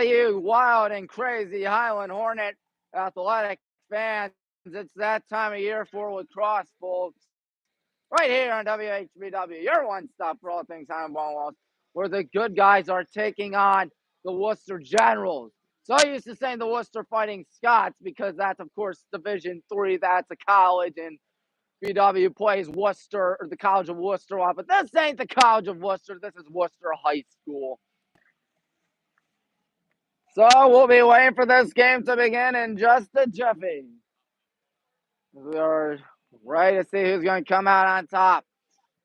you wild and crazy Highland Hornet athletic fans, it's that time of year for lacrosse, folks. Right here on WHBW, your one stop for all things Highland Ball Walls, where the good guys are taking on the Wooster Generals. So I used to saying the Wooster Fighting Scots because that's, of course, Division III. That's a college, and BW plays Wooster, or the College of Wooster. But this ain't the College of Wooster. This is Wooster High School. So we'll be waiting for this game to begin in just a jiffy. We are ready to see who's going to come out on top.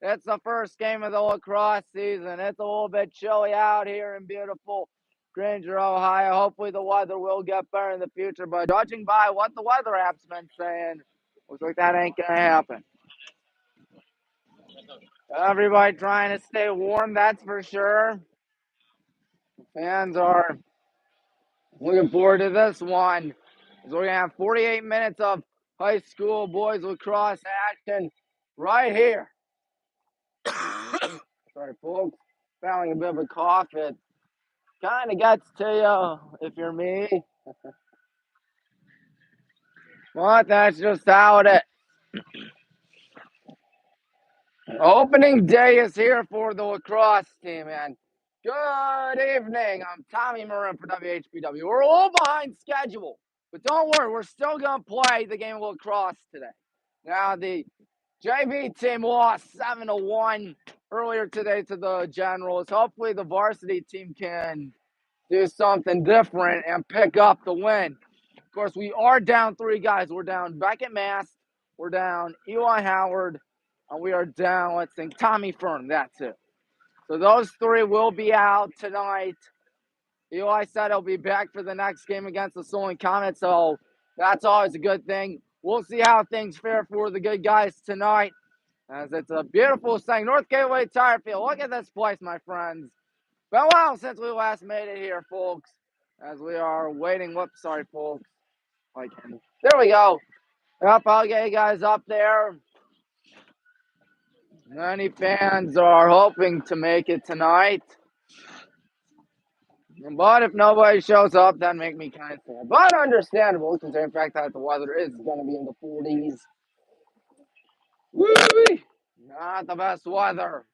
It's the first game of the lacrosse season. It's a little bit chilly out here in beautiful Granger, Ohio. Hopefully the weather will get better in the future, but judging by what the weather app's been saying, looks like that ain't going to happen. Everybody trying to stay warm, that's for sure. Fans are looking forward to this one. So we're going to have 48 minutes of high school boys lacrosse action right here. Sorry, folks. Feeling a bit of a cough. It kind of gets to you if you're me. But that's just how it is. Opening day is here for the lacrosse team, and good evening. I'm Tommy Marin for WHBW. We're a little behind schedule, but don't worry, we're still going to play the game of lacrosse today. Now, the JV team lost 7-1 earlier today to the Generals. Hopefully, the varsity team can do something different and pick up the win. Of course, we are down 3 guys. We're down Beckett Mast, we're down Eli Howard, and we are down, let's think, Tommy Fern. That's it. So those 3 will be out tonight. Eli said he'll be back for the next game against the Solon Comets, so that's always a good thing. We'll see how things fare for the good guys tonight, as it's a beautiful thing. North Gateway Tire Field. Look at this place, my friends. Been a while since we last made it here, folks, as we are waiting. Whoops, sorry, folks. There we go. Yep, I'll get you guys up there. Many fans are hoping to make it tonight. But if nobody shows up, that make me kind of sad. But understandable, considering the fact that the weather is going to be in the 40s. Woo-wee! Not the best weather.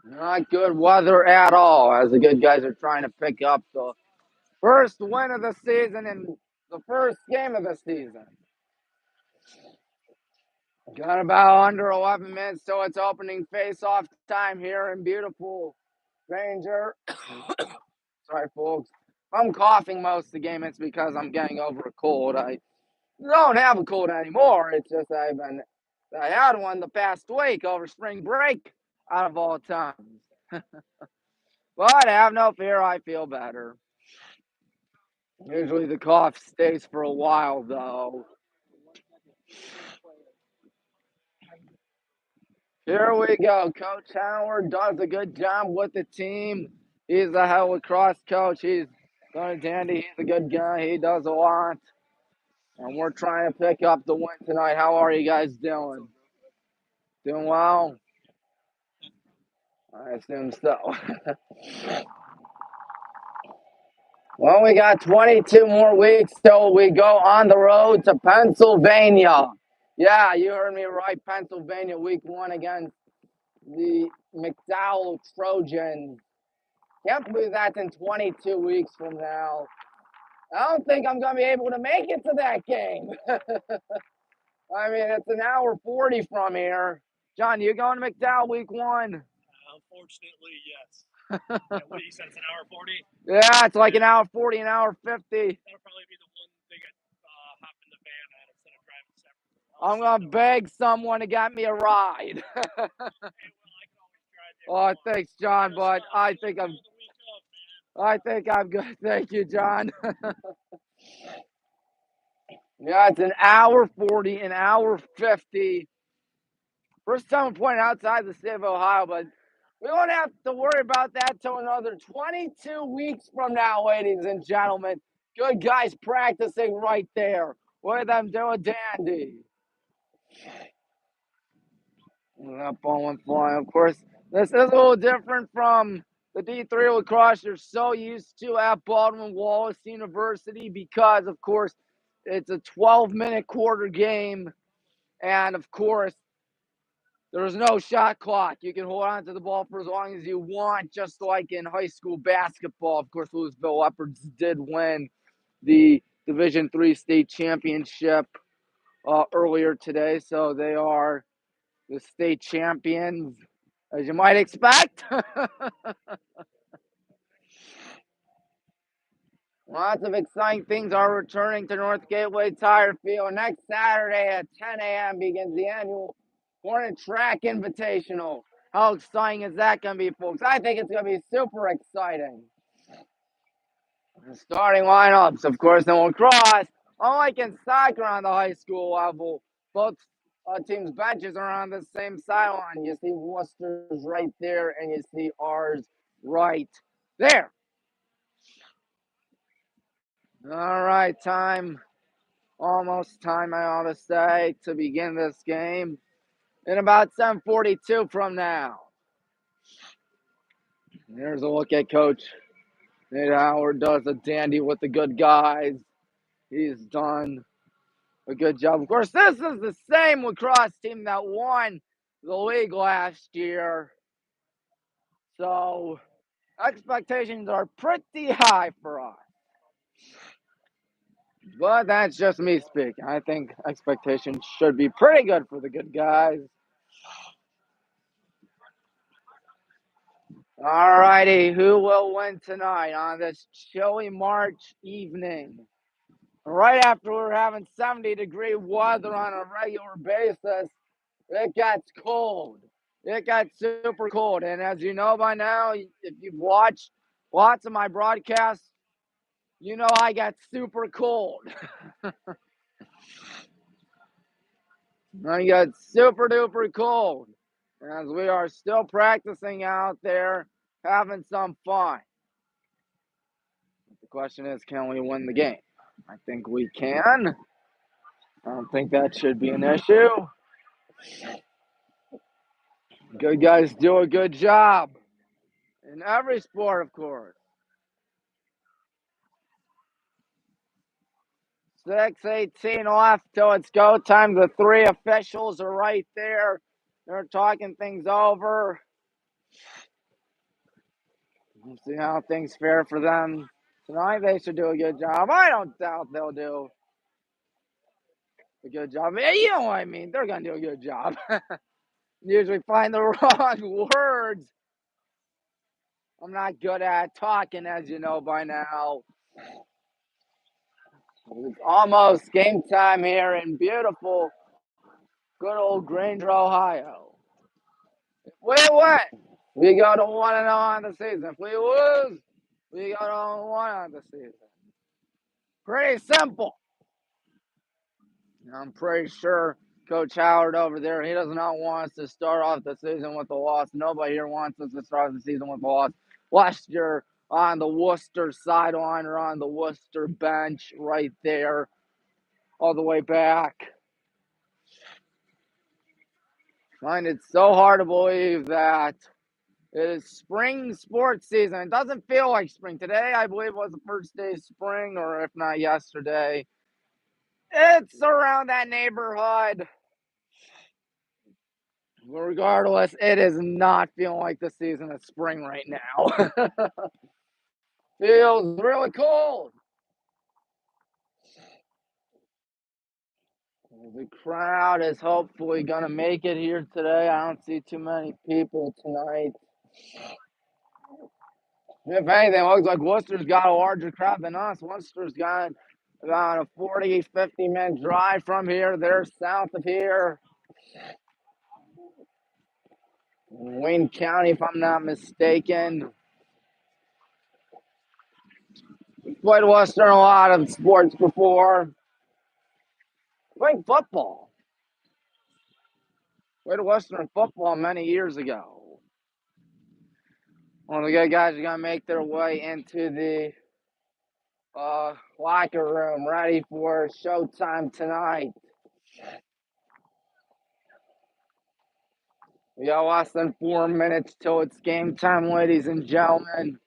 Not good weather at all, as the good guys are trying to pick up the first win of the season and the first game of the season. Got about under 11 minutes till it's opening face-off time here in beautiful Granger. Sorry, folks. I'm coughing most of the game. It's because I'm getting over a cold. I don't have a cold anymore. It's just I had one the past week over spring break out of all times. But have no fear, I feel better. Usually the cough stays for a while, though. Here we go. Coach Howard does a good job with the team. He's a hell of a lacrosse coach. He's done a dandy. He's a good guy. He does a lot. And we're trying to pick up the win tonight. How are you guys doing? Doing well? I assume so. Well, we got 22 more weeks till we go on the road to Pennsylvania. Yeah, you heard me right. Pennsylvania, week 1 against the McDowell Trojans. Can't believe that's in 22 weeks from now. I don't think I'm going to be able to make it to that game. I mean, it's an hour 40 from here. John, you going to McDowell week 1? Unfortunately, yes. What you said, it's an hour 40? Yeah, it's like an hour 40, an hour 50. That'll probably be the one thing I hop in the van at instead of driving separately. I'm going to beg someone to get me a ride. Hey, well, I can always drive there. Oh, thanks, John, but I think I'm good. Thank you, John. Yeah, it's an hour 40, an hour 50. First time I'm playing outside the state of Ohio, but we won't have to worry about that till another 22 weeks from now, ladies and gentlemen. Good guys practicing right there. Look at them doing dandy. That ball went flying. Of course, This is a little different from the D3 lacrosse you're so used to at Baldwin Wallace University because, of course, it's a 12-minute quarter game. And, of course, there's no shot clock. You can hold on to the ball for as long as you want, just like in high school basketball. Of course, Louisville Leopards did win the Division III state championship earlier today, so they are the state champions, as you might expect. Lots of exciting things are returning to North Gateway Tire Field. Next Saturday at 10 a.m. begins the annual Hornet Track Invitational. How exciting is that going to be, folks? I think it's going to be super exciting. The starting lineups, of course, in lacrosse, unlike in soccer on the high school level, both teams' benches are on the same sideline. You see Wooster's right there, and you see ours right there. All right, almost time, I ought to say, to begin this game in about 7:42 from now. Here's a look at Coach Nate Howard. Does a dandy with the good guys. He's done a good job. Of course, this is the same lacrosse team that won the league last year. So expectations are pretty high for us. But that's just me speaking. I think expectations should be pretty good for the good guys. All righty, who will win tonight on this chilly March evening? Right after we're having 70-degree weather on a regular basis, it gets cold. It got super cold. And as you know by now, if you've watched lots of my broadcasts, you know I got super cold. I got super duper cold. As we are still practicing out there, having some fun. The question is, can we win the game? I think we can. I don't think that should be an issue. Good guys do a good job in every sport, of course. 6:18 left till it's go time. The three officials are right there. They're talking things over. We'll see how things fare for them tonight. They should do a good job. I don't doubt they'll do a good job. You know what I mean. They're going to do a good job. Usually find the wrong words. I'm not good at talking, as you know by now. It's almost game time here in beautiful, good old Granger, Ohio. If we win, we go to 1-0 on the season. If we lose, we go to 1 on the season. Pretty simple. I'm pretty sure Coach Howard over there, he does not want us to start off the season with a loss. Nobody here wants us to start the season with a loss. Last year on the Wooster sideline or on the Wooster bench right there, all the way back. I find it so hard to believe that it is spring sports season. It doesn't feel like spring. Today, I believe, was the first day of spring, or if not yesterday. It's around that neighborhood. Regardless, it is not feeling like the season of spring right now. Feels really cold. The crowd is hopefully going to make it here today. I don't see too many people tonight. If anything, it looks like Worcester's got a larger crowd than us. Worcester's got about a 40, 50-minute drive from here. They're south of here. Wayne County, if I'm not mistaken. Played Worcester in a lot of sports before. Playing football. Played Worcester in football many years ago. One of the good guys are going to make their way into the locker room, ready for showtime tonight. We got less than 4 minutes till it's game time, ladies and gentlemen.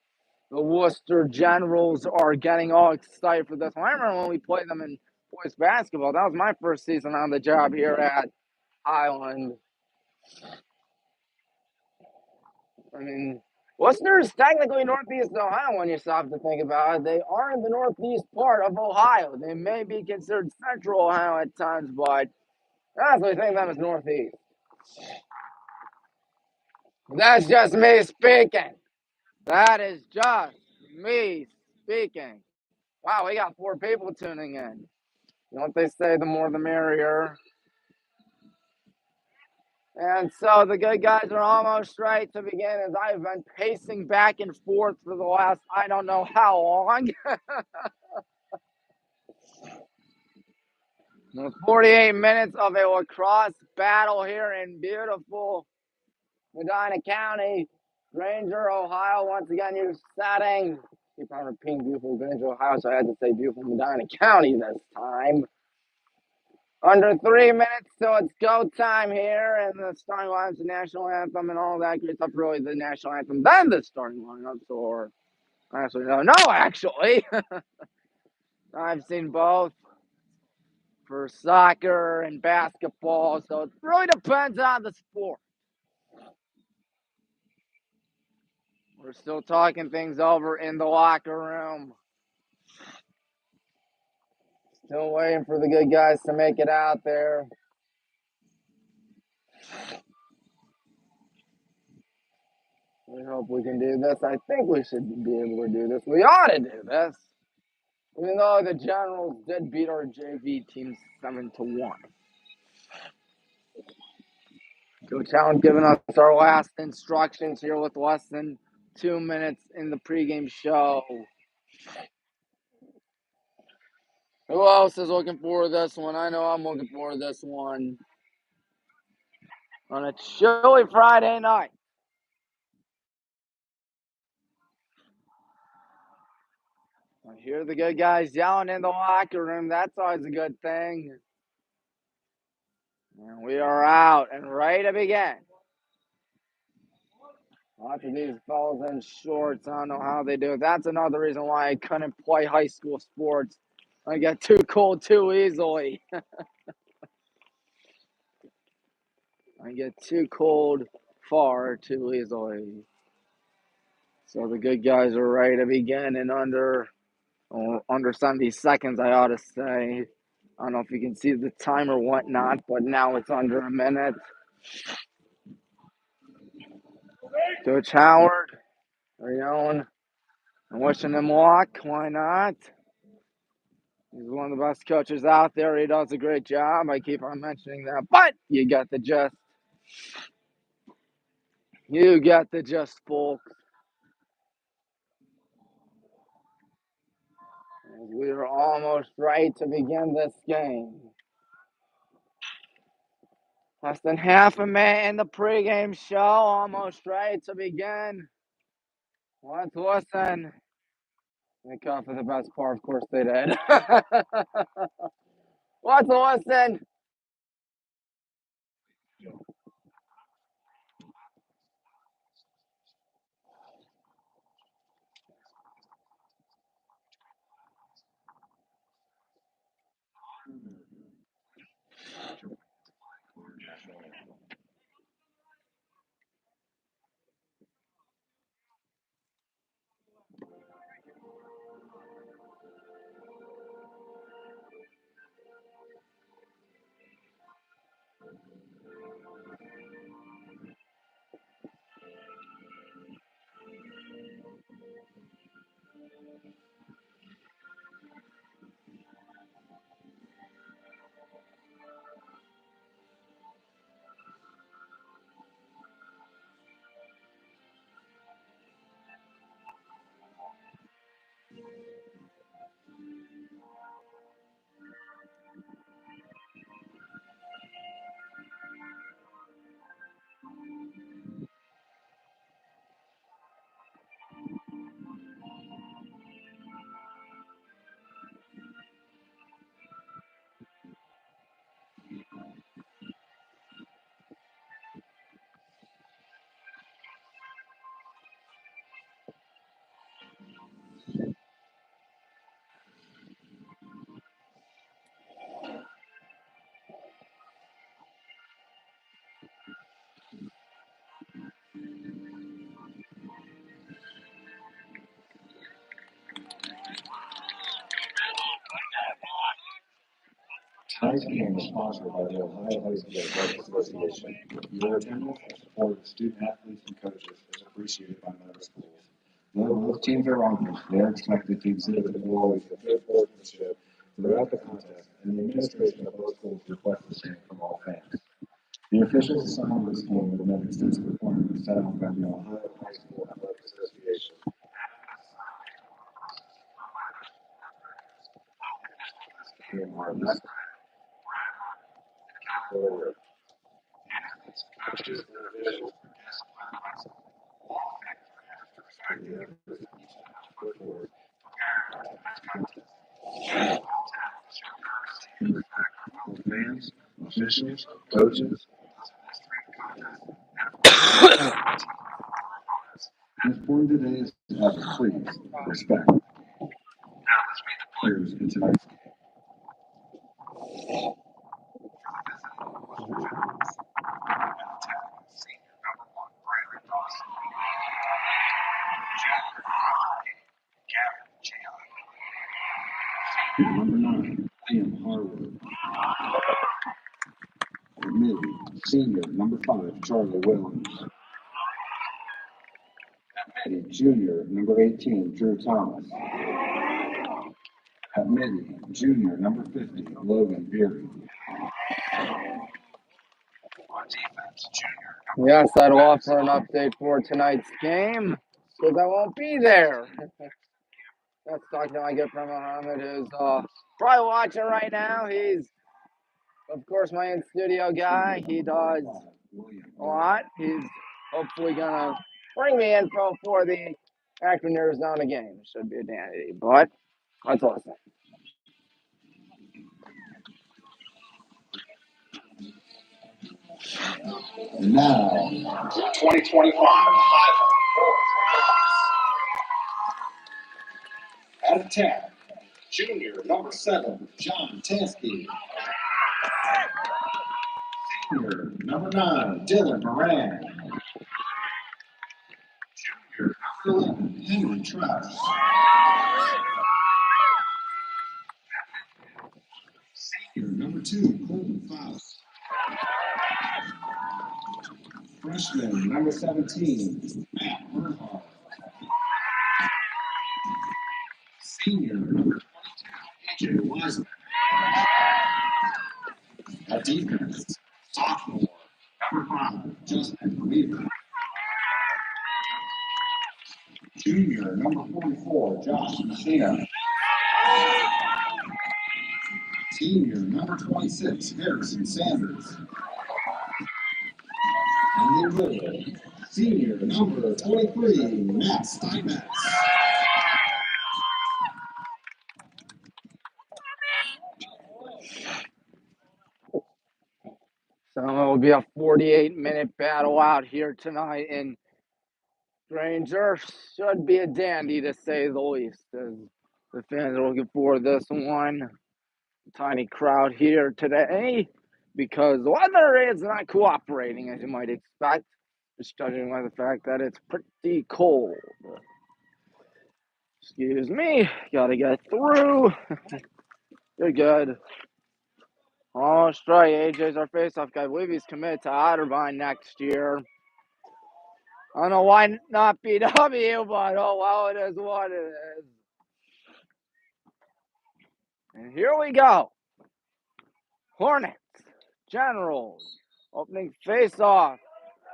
The Wooster Generals are getting all excited for this one. I remember when we played them in boys basketball. That was my first season on the job here at Highland. I mean, Wooster is technically Northeast Ohio when you stop to think about it. They are in the northeast part of Ohio. They may be considered Central Ohio at times, but I honestly think them as Northeast. That's just me speaking. That is just me speaking. Wow, we got 4 people tuning in. You know what they say, the more the merrier. And so the good guys are almost ready to begin as I've been pacing back and forth for the last I don't know how long. The 48 minutes of a lacrosse battle here in beautiful Medina County, Granger, Ohio. Once again, you're setting. Keep on repeating beautiful Granger, Ohio, so I had to say beautiful Medina County this time. Under 3 minutes till it's go time here, and the starting lineup's the national anthem and all that great stuff. Really, the national anthem, then the starting lineups, or actually, no, actually, I've seen both for soccer and basketball, so it really depends on the sport. We're still talking things over in the locker room. Still waiting for the good guys to make it out there. We hope we can do this. I think we should be able to do this. We ought to do this. Even though the Generals did beat our JV team 7-1. Coach Highland giving us our last instructions here with less than 2 minutes in the pregame show. Who else is looking forward to this one? I know I'm looking forward to this one. On a chilly Friday night. I hear the good guys yelling in the locker room. That's always a good thing. And we are out and ready to begin. Lots of these fellas in shorts. I don't know how they do it. That's another reason why I couldn't play high school sports. I get too cold too easily. I get too cold far too easily. So the good guys are ready to begin in under 70 seconds, I ought to say. I don't know if you can see the time or whatnot, but now it's under a minute. Coach Howard, they're yelling and wishing him luck. Why not? He's one of the best coaches out there. He does a great job. I keep on mentioning that, but you got the gist. You got the gist, folks. We are almost ready to begin this game. Less than half a minute in the pregame show. Almost ready to begin. Let's listen. They cut for the best part. Of course they did. Let's listen. Tonight's game is sponsored by the Ohio High School Athletics Association. Your attendance and support of student athletes and coaches is appreciated by member schools. Though both teams are honored, they are expected to exhibit the qualities of good sportsmanship throughout the contest, and the administration of both schools requests the same from all fans. The officials assigned to this game have met extensive requirements set out by the Ohio High School Athletics Association. Forward. Coaches and officials fans, officials, coaches. This point today is please respect. Now let's meet the players in tonight's game. Number 9, Liam Harwood. Mid, senior, number 5, Charlie Williams. At midi, junior, number 18, Drew Thomas. At midi, junior, number 50, Logan Beery. On defense, junior. Yes, I'd offer an update for tonight's game because I won't be there. That's talking I get from Muhammad, who's probably watching right now. He's, of course, my in-studio guy. He does a lot. He's hopefully going to bring me info for the Akron Arizona game. Should be a dandy, but that's awesome. And now, 2025 at attack, junior, number 7, John Tansky. Senior, number 9, Dylan Moran. Junior, number 11, Henry Truss. Senior, number 2, Colton Faust. Freshman, number 17, Matt Bernhardt. Senior, number 22, AJ Wiseman. At defense, sophomore, number 5, Justin Weaver. Junior, number 44, Josh Messina. Senior, number 26, Harrison Sanders. And the middle, senior, number 23, Matt Steinmetz. So it will be a 48-minute battle out here tonight in Granger. Should be a dandy, to say the least. As the fans are looking for this one. Tiny crowd here today because the weather is not cooperating, as you might expect, just judging by the fact that it's pretty cold. Excuse me, gotta get through. You're good. Almost right. AJ's our face-off guy. I believe he's committed to Otterbein next year. I don't know why not BW, but oh well, it is what it is. And here we go. Hornets, Generals, opening face-off.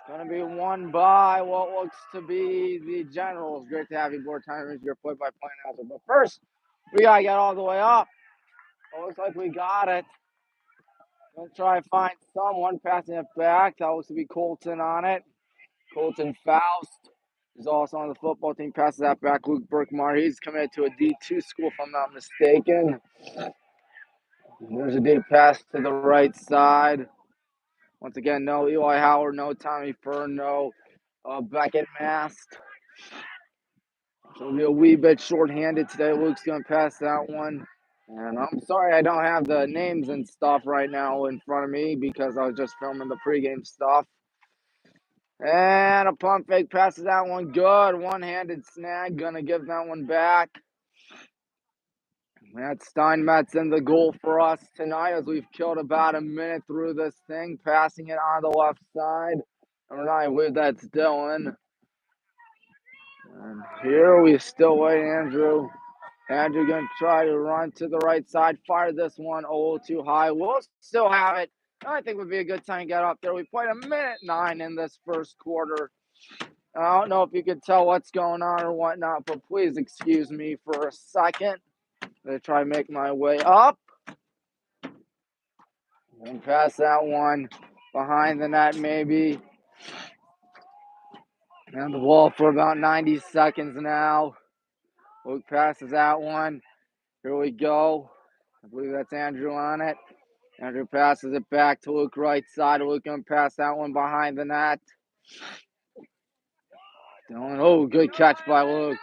Going to be won by what looks to be the Generals. Great to have you aboard, Timers, your play-by-play announcer. But first, we got to get all the way up. It looks like we got it. Going to try and find someone passing it back. That looks to be Colton on it. Colton Faust is also on the football team. Passes that back. Luke Burkmar. He's committed to a D2 school, if I'm not mistaken. There's a deep pass to the right side. Once again, no Eli Howard, no Tommy Fern, no Beckett Mast. So it'll be a wee bit short-handed today. Luke's going to pass that one. And I'm sorry I don't have the names and stuff right now in front of me because I was just filming the pregame stuff. And a pump fake passes that one good. One-handed snag. Going to give that one back. Matt Steinmetz in the goal for us tonight as we've killed about a minute through this thing, passing it on the left side. Number 9, I believe that's Dylan. And here we still wait, Andrew. Andrew going to try to run to the right side, fire this one a little too high. We'll still have it. I think would be a good time to get up there. We played 1:09 in this first quarter. I don't know if you could tell what's going on or whatnot, but please excuse me for a second. I'm going to try to make my way up. And pass that one behind the net maybe. And the ball for about 90 seconds now. Luke passes that one. Here we go. I believe that's Andrew on it. Andrew passes it back to Luke right side. Luke going to pass that one behind the net. Oh, good catch by Luke.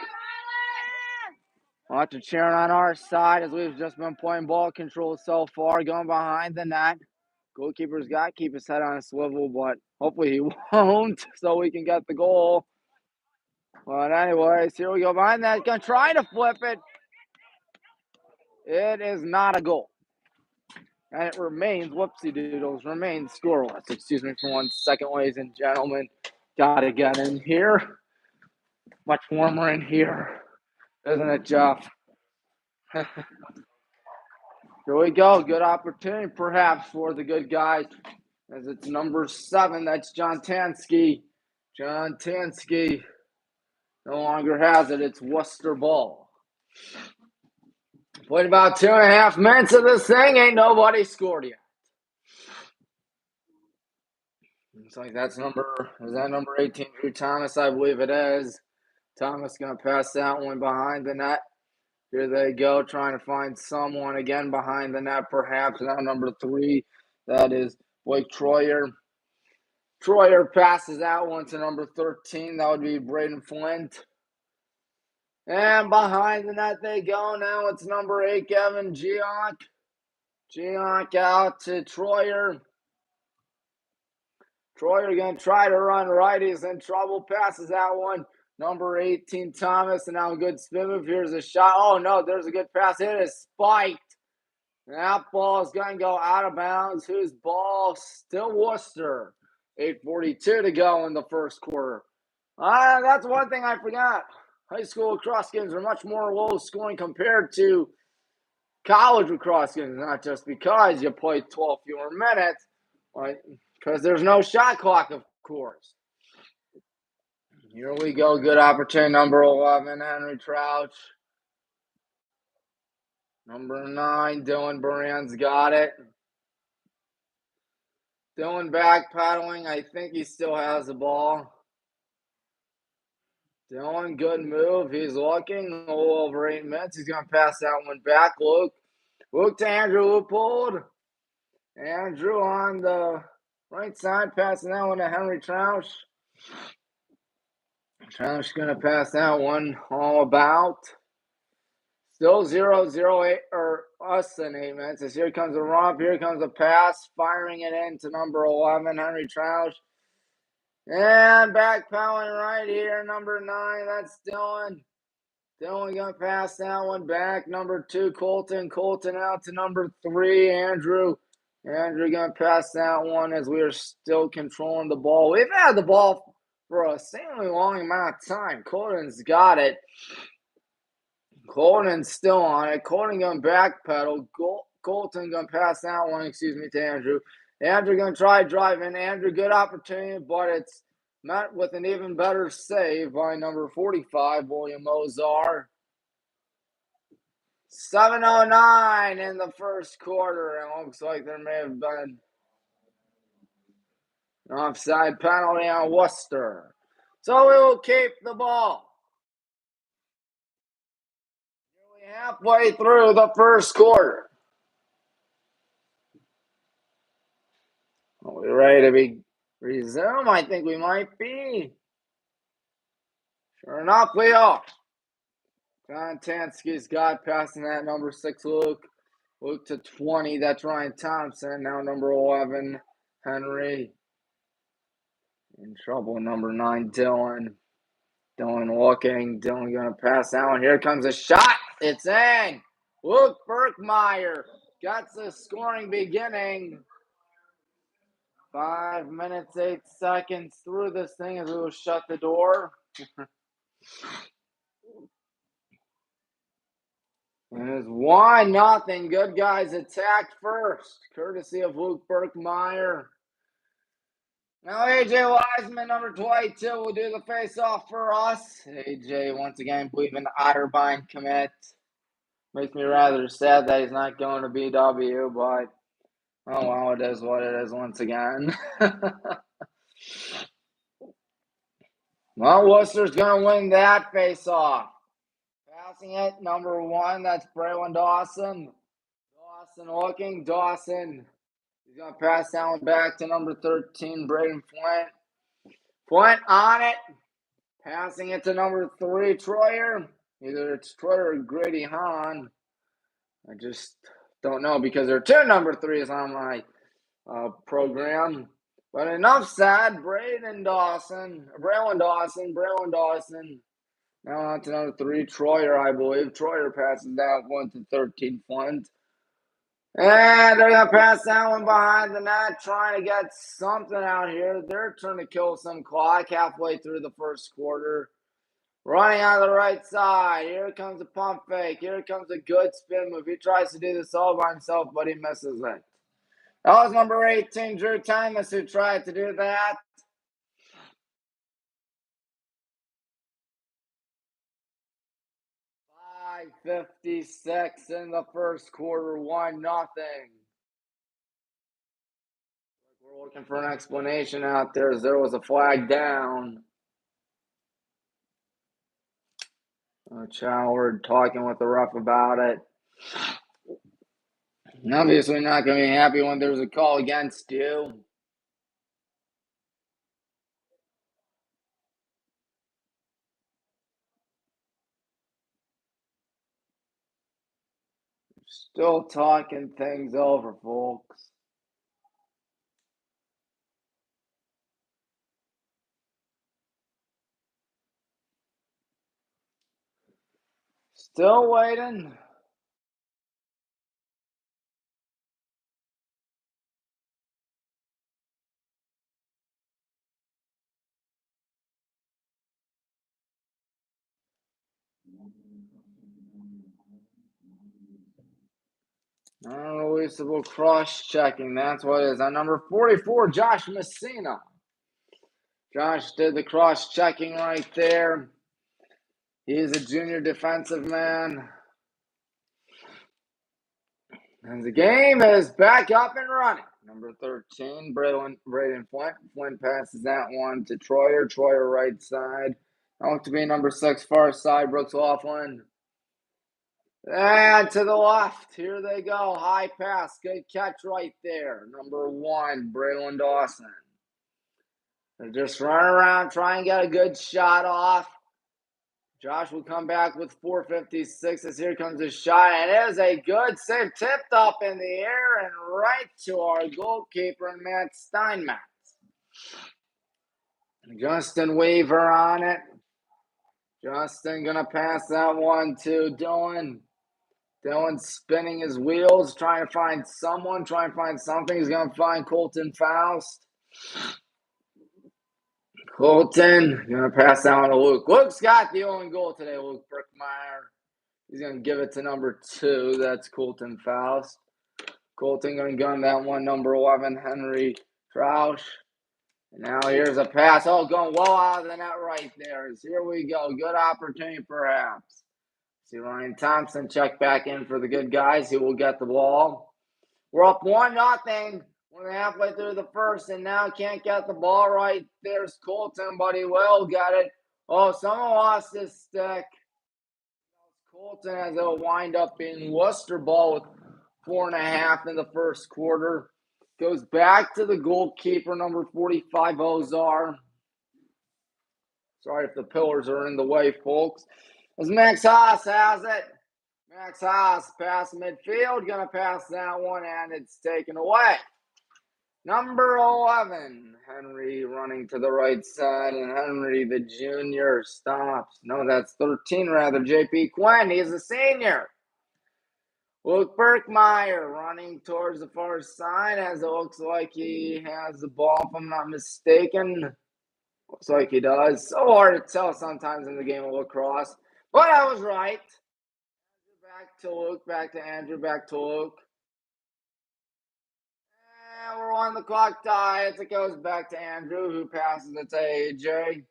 Lots of cheering on our side as we've just been playing ball control so far. Going behind the net. Goalkeeper's got to keep his head on a swivel, but hopefully he won't so we can get the goal. But anyways, here we go behind that. Gonna try to flip it. It is not a goal. And it remains, whoopsie doodles, remains scoreless. Excuse me for 1 second, ladies and gentlemen. Gotta get in here. Much warmer in here, isn't it, Jeff? Here we go. Good opportunity, perhaps, for the good guys. As it's number 7, that's John Tansky. John Tansky no longer has it. It's Wooster ball. Played about 2.5 minutes of this thing. Ain't nobody scored yet. Looks like that's is that number 18, Drew Thomas? I believe it is. Thomas going to pass that one behind the net. Here they go, trying to find someone again behind the net, perhaps. Now number 3, that is Blake Troyer. Troyer passes that one to number 13. That would be Braden Flint. And behind the net they go. Now it's number 8, Kevin Gionk. Gionk out to Troyer. Troyer going to try to run right. He's in trouble. Passes that one. Number 18, Thomas. And now a good spin move. Here's a shot. Oh, no, there's a good pass. It is spiked. That ball is going to go out of bounds. Whose ball? Still Wooster. 8:42 to go in the first quarter. That's one thing I forgot. High school lacrosse games are much more low scoring compared to college lacrosse games. Not just because you play 12 fewer minutes, right? Because there's no shot clock, of course. Here we go. Good opportunity. Number 11, Henry Trouch. Number 9, Dylan Baran's got it. Dylan back paddling. I think he still has the ball. Dylan, good move. He's looking. A little over 8 minutes. He's going to pass that one back. Luke to Andrew Leupold. Andrew on the right side, passing that one to Henry Trouch. Trouch going to pass that one all about. Still 0-0-8 or less than 8 minutes. As here comes a romp. Here comes a pass. Firing it into number 11, Henry Trouch. And backpedaling right here, number 9. That's Dylan. Dylan going to pass that one back. Number 2, Colton. Colton out to number 3, Andrew. Andrew going to pass that one as we are still controlling the ball. We've had the ball for a seemingly long amount of time. Colton's got it. Colton's still on it. Colton going to backpedal. Colton going to pass that one, to Andrew. Andrew going to try driving. Andrew, good opportunity, but it's met with an even better save by number 45, William Ozar. 7:09 in the first quarter. It looks like there may have been an offside penalty on Wooster. So we will keep the ball. Nearly halfway through the first quarter. Are we ready to resume? I think we might be. Sure enough, we are. John Tansky's got passing that number 6, Luke. Luke to 20, that's Ryan Thompson. Now number 11, Henry. In trouble, number 9, Dylan. Dylan looking. Dylan going to pass that one. Here comes a shot. It's in. Luke Berkmeyer gets the scoring beginning. 5 minutes, 8 seconds through this thing as we will shut the door. And it's 1-0. Good guys attacked first, courtesy of Luke Berkmeyer. Now AJ Wiseman, number 22, will do the face-off for us. AJ, once again, believe in Otterbein commit. Makes me rather sad that he's not going to BW, but oh well, it is what it is once again. Well, Wooster's going to win that face-off. Passing it, number 1, that's Braylon Dawson. Dawson looking, Dawson. He's going to pass that one back to number 13, Braden Flint. Flint on it. Passing it to number 3, Troyer. Either it's Troyer or Grady Hahn. I just don't know because there are 2 number 3s on my program. But enough said. Braylon Dawson. Now on to number 3, Troyer, I believe. Troyer passes that one to 13 Flint. And they're going to pass that one behind the net, trying to get something out here. They're trying to kill some clock halfway through the first quarter. Running on the right side. Here comes a pump fake. Here comes a good spin move. He tries to do this all by himself, but he misses it. That was number 18, Drew Thomas, who tried to do that. .56 in the first quarter, 1-0. We're looking for an explanation out there as there was a flag down. Howard talking with the ref about it. Obviously not going to be happy when there's a call against you. Still talking things over, folks. Still waiting. Unreleasable cross-checking. That's what it is. On number 44, Josh Messina. Josh did the cross-checking right there. He's a junior defensive man. And the game is back up and running. Number 13, Braden Flint. Flint passes that one to Troyer. Troyer right side. Out to be number 6, far side, Brooks Laughlin. And to the left, here they go. High pass, good catch right there. Number 1, Braylon Dawson. They just run around, try and get a good shot off. Josh will come back with 4:56 as here comes a shot, and it is a good save, tipped up in the air and right to our goalkeeper, Matt Steinmetz. Justin Weaver on it. Justin gonna pass that one to Dylan. Dylan spinning his wheels, trying to find someone, trying to find something. He's going to find Colton Faust. Colton, going to pass that one to Luke. Luke's got the only goal today, Luke Berkmeyer. He's going to give it to number 2. That's Colton Faust. Colton going to gun that one, number 11, Henry Trausch. And now here's a pass. Oh, going well out of the net right there. Here we go. Good opportunity, perhaps. See Ryan Thompson check back in for the good guys who will get the ball. We're up 1-0. We're halfway through the first, and now can't get the ball right. There's Colton, but he will get it. Oh, someone lost his stick. Colton as it'll wind up being Wooster ball with 4.5 in the first quarter. Goes back to the goalkeeper, number 45, Ozar. Sorry if the pillars are in the way, folks. As Max Haas has it. Max Haas pass midfield. Going to pass that one, and it's taken away. Number 11, Henry running to the right side, and Henry, the junior, stops. No, that's 13, rather. JP Quinn, he's a senior. Luke Berkmeyer running towards the far side as it looks like he has the ball, if I'm not mistaken. Looks like he does. So hard to tell sometimes in the game of lacrosse. But I was right. Back to Luke, back to Andrew, back to Luke. And we're on the clock tie as it goes back to Andrew, who passes it to AJ.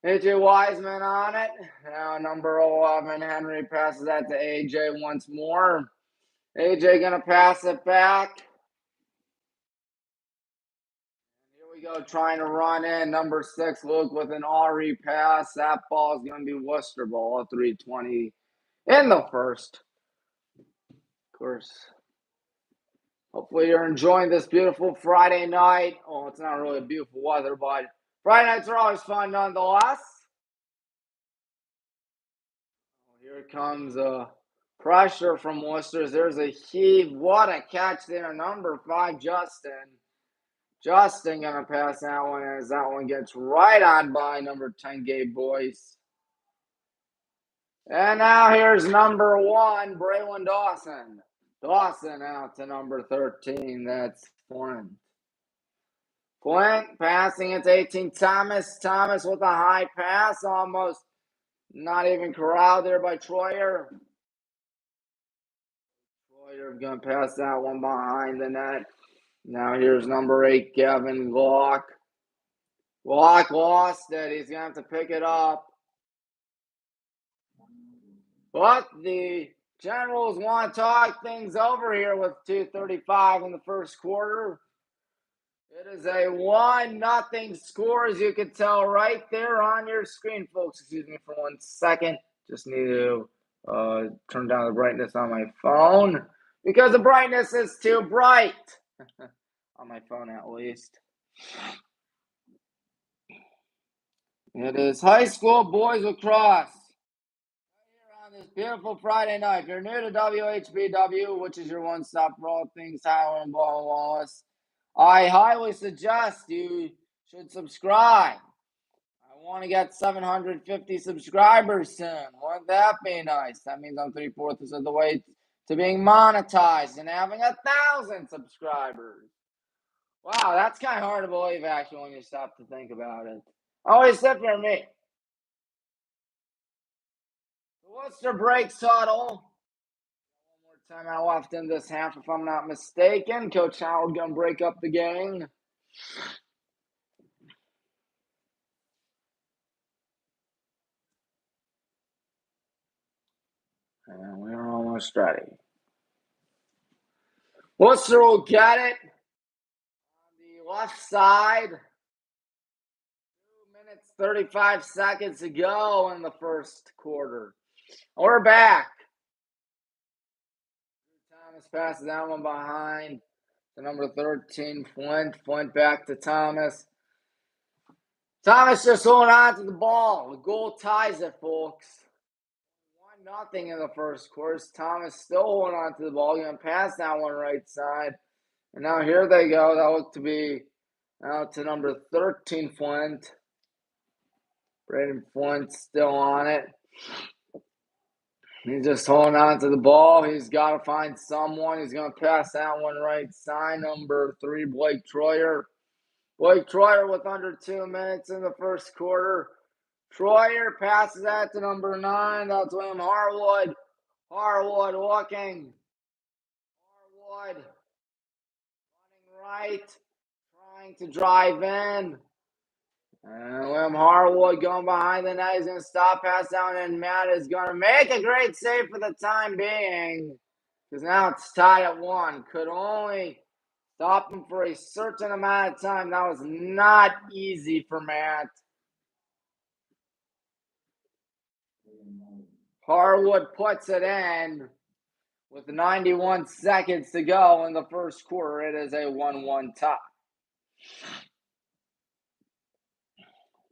AJ Wiseman on it. Now number 11, Henry passes that to AJ once more. AJ gonna pass it back. Here we go, trying to run in. Number 6, Luke with an RE pass. That ball is gonna be Wooster ball, 3:20 in the first. Of course. Hopefully you're enjoying this beautiful Friday night. Oh, it's not really beautiful weather, but Friday nights are always fun nonetheless. Here comes pressure from Wooster. There's a heave. What a catch there. Number 5, Justin. Justin going to pass that one as that one gets right on by number 10, Gabe Boyce. And now here's number 1, Braylon Dawson. Dawson out to number 13. That's Flint. Flint passing it to 18, Thomas. Thomas with a high pass, almost not even corralled there by Troyer. Troyer going to pass that one behind the net. Now here's number 8, Kevin Glock. Glock lost it. He's going to have to pick it up. But the Generals want to talk things over here with 2:35 in the first quarter. It is a 1-0 score, as you can tell right there on your screen, folks. Excuse me for 1 second. Just need to turn down the brightness on my phone because the brightness is too bright. On my phone, at least. It is high school boys lacrosse. Here on this beautiful Friday night. If you're new to WHBW, which is your one-stop for all things Highland and Ball Wallace, I highly suggest you should subscribe. I want to get 750 subscribers soon. Wouldn't that be nice? That means I'm 3/4 of the way to being monetized and having 1,000 subscribers. Wow, that's kind of hard to believe, actually, when you stop to think about it. Always sit for me. The Wooster breaks huddle. One more time left in this half, if I'm not mistaken. Coach Howard going to break up the game. And we're almost ready. Wooster will get it on the left side. 2 minutes, 35 seconds to go in the first quarter. We're back. Thomas passes that one behind to number 13, Flint. Flint back to Thomas. Thomas just holding on to the ball. The goal ties it, folks. 1-0 in the first quarter. Thomas still holding on to the ball. Going to pass that one right side. And now here they go. That looked to be out to number 13, Flint. Braden Flint still on it. He's just holding on to the ball. He's got to find someone. He's going to pass that one right side. Number 3, Blake Troyer. Blake Troyer with under 2 minutes in the first quarter. Troyer passes that to number 9. That's William Harwood. Harwood looking. Harwood running right. Trying to drive in. And William Harwood going behind the net. He's going to stop, pass down, and Matt is going to make a great save for the time being. Because now it's tied at 1. Could only stop him for a certain amount of time. That was not easy for Matt. Harwood puts it in with 91 seconds to go in the first quarter. It is a 1-1 tie.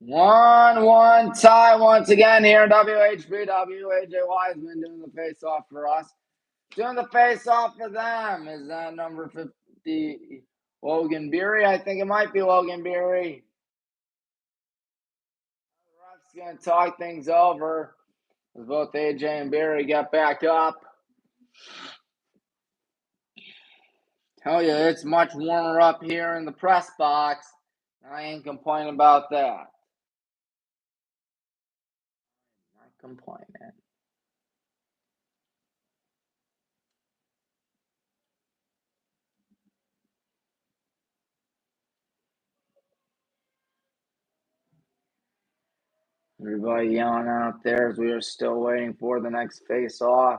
1-1 tie once again here in WHBW. AJ Wiseman doing the face-off for us. Doing the face-off for them is that number 50, Logan Beery. I think it might be Logan Beery. The ref's going to talk things over as both AJ and Beery get back up. Tell you, it's much warmer up here in the press box. I ain't complaining about that. Not complaining. Everybody yelling out there as we are still waiting for the next face-off.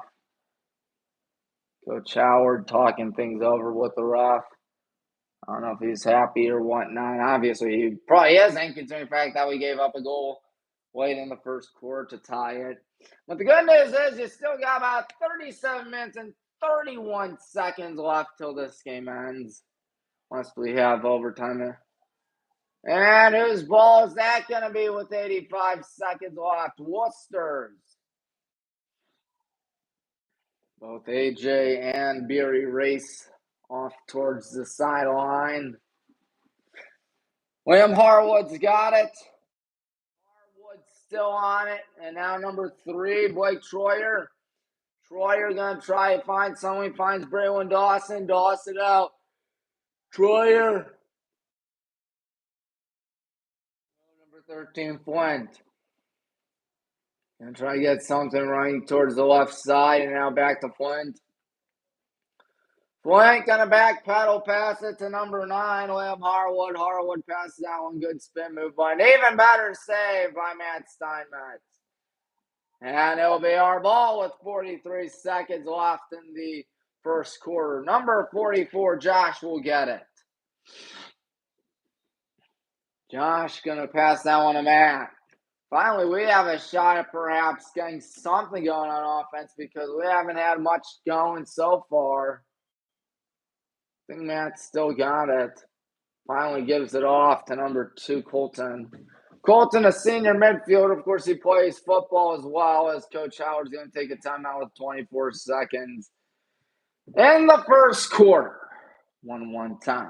Coach Howard talking things over with the ref. I don't know if he's happy or whatnot. Obviously, he probably isn't, considering the fact that we gave up a goal late in the first quarter to tie it. But the good news is you still got about 37 minutes and 31 seconds left till this game ends. Unless we have overtime. And whose ball is that going to be with 85 seconds left? Wooster's. Both AJ and Beery race off towards the sideline. Liam Harwood's got it. Harwood's still on it. And now number 3, Blake Troyer. Troyer going to try to find someone. He finds Braylon Dawson. Dawson out. Troyer. Number 13, Flint. Going to try to get something running towards the left side. And now back to Flint. Flint going to back pedal pass it to number 9, Liam Harwood. Harwood passes that one. Good spin move by an even better save by Matt Steinmetz. And it'll be our ball with 43 seconds left in the first quarter. Number 44, Josh will get it. Josh going to pass that one to Matt. Finally, we have a shot at perhaps getting something going on offense because we haven't had much going so far. I think Matt still got it. Finally gives it off to number 2, Colton. Colton, a senior midfielder. Of course, he plays football as well, as Coach Howard's going to take a timeout with 24 seconds in the first quarter. 1-1 tie.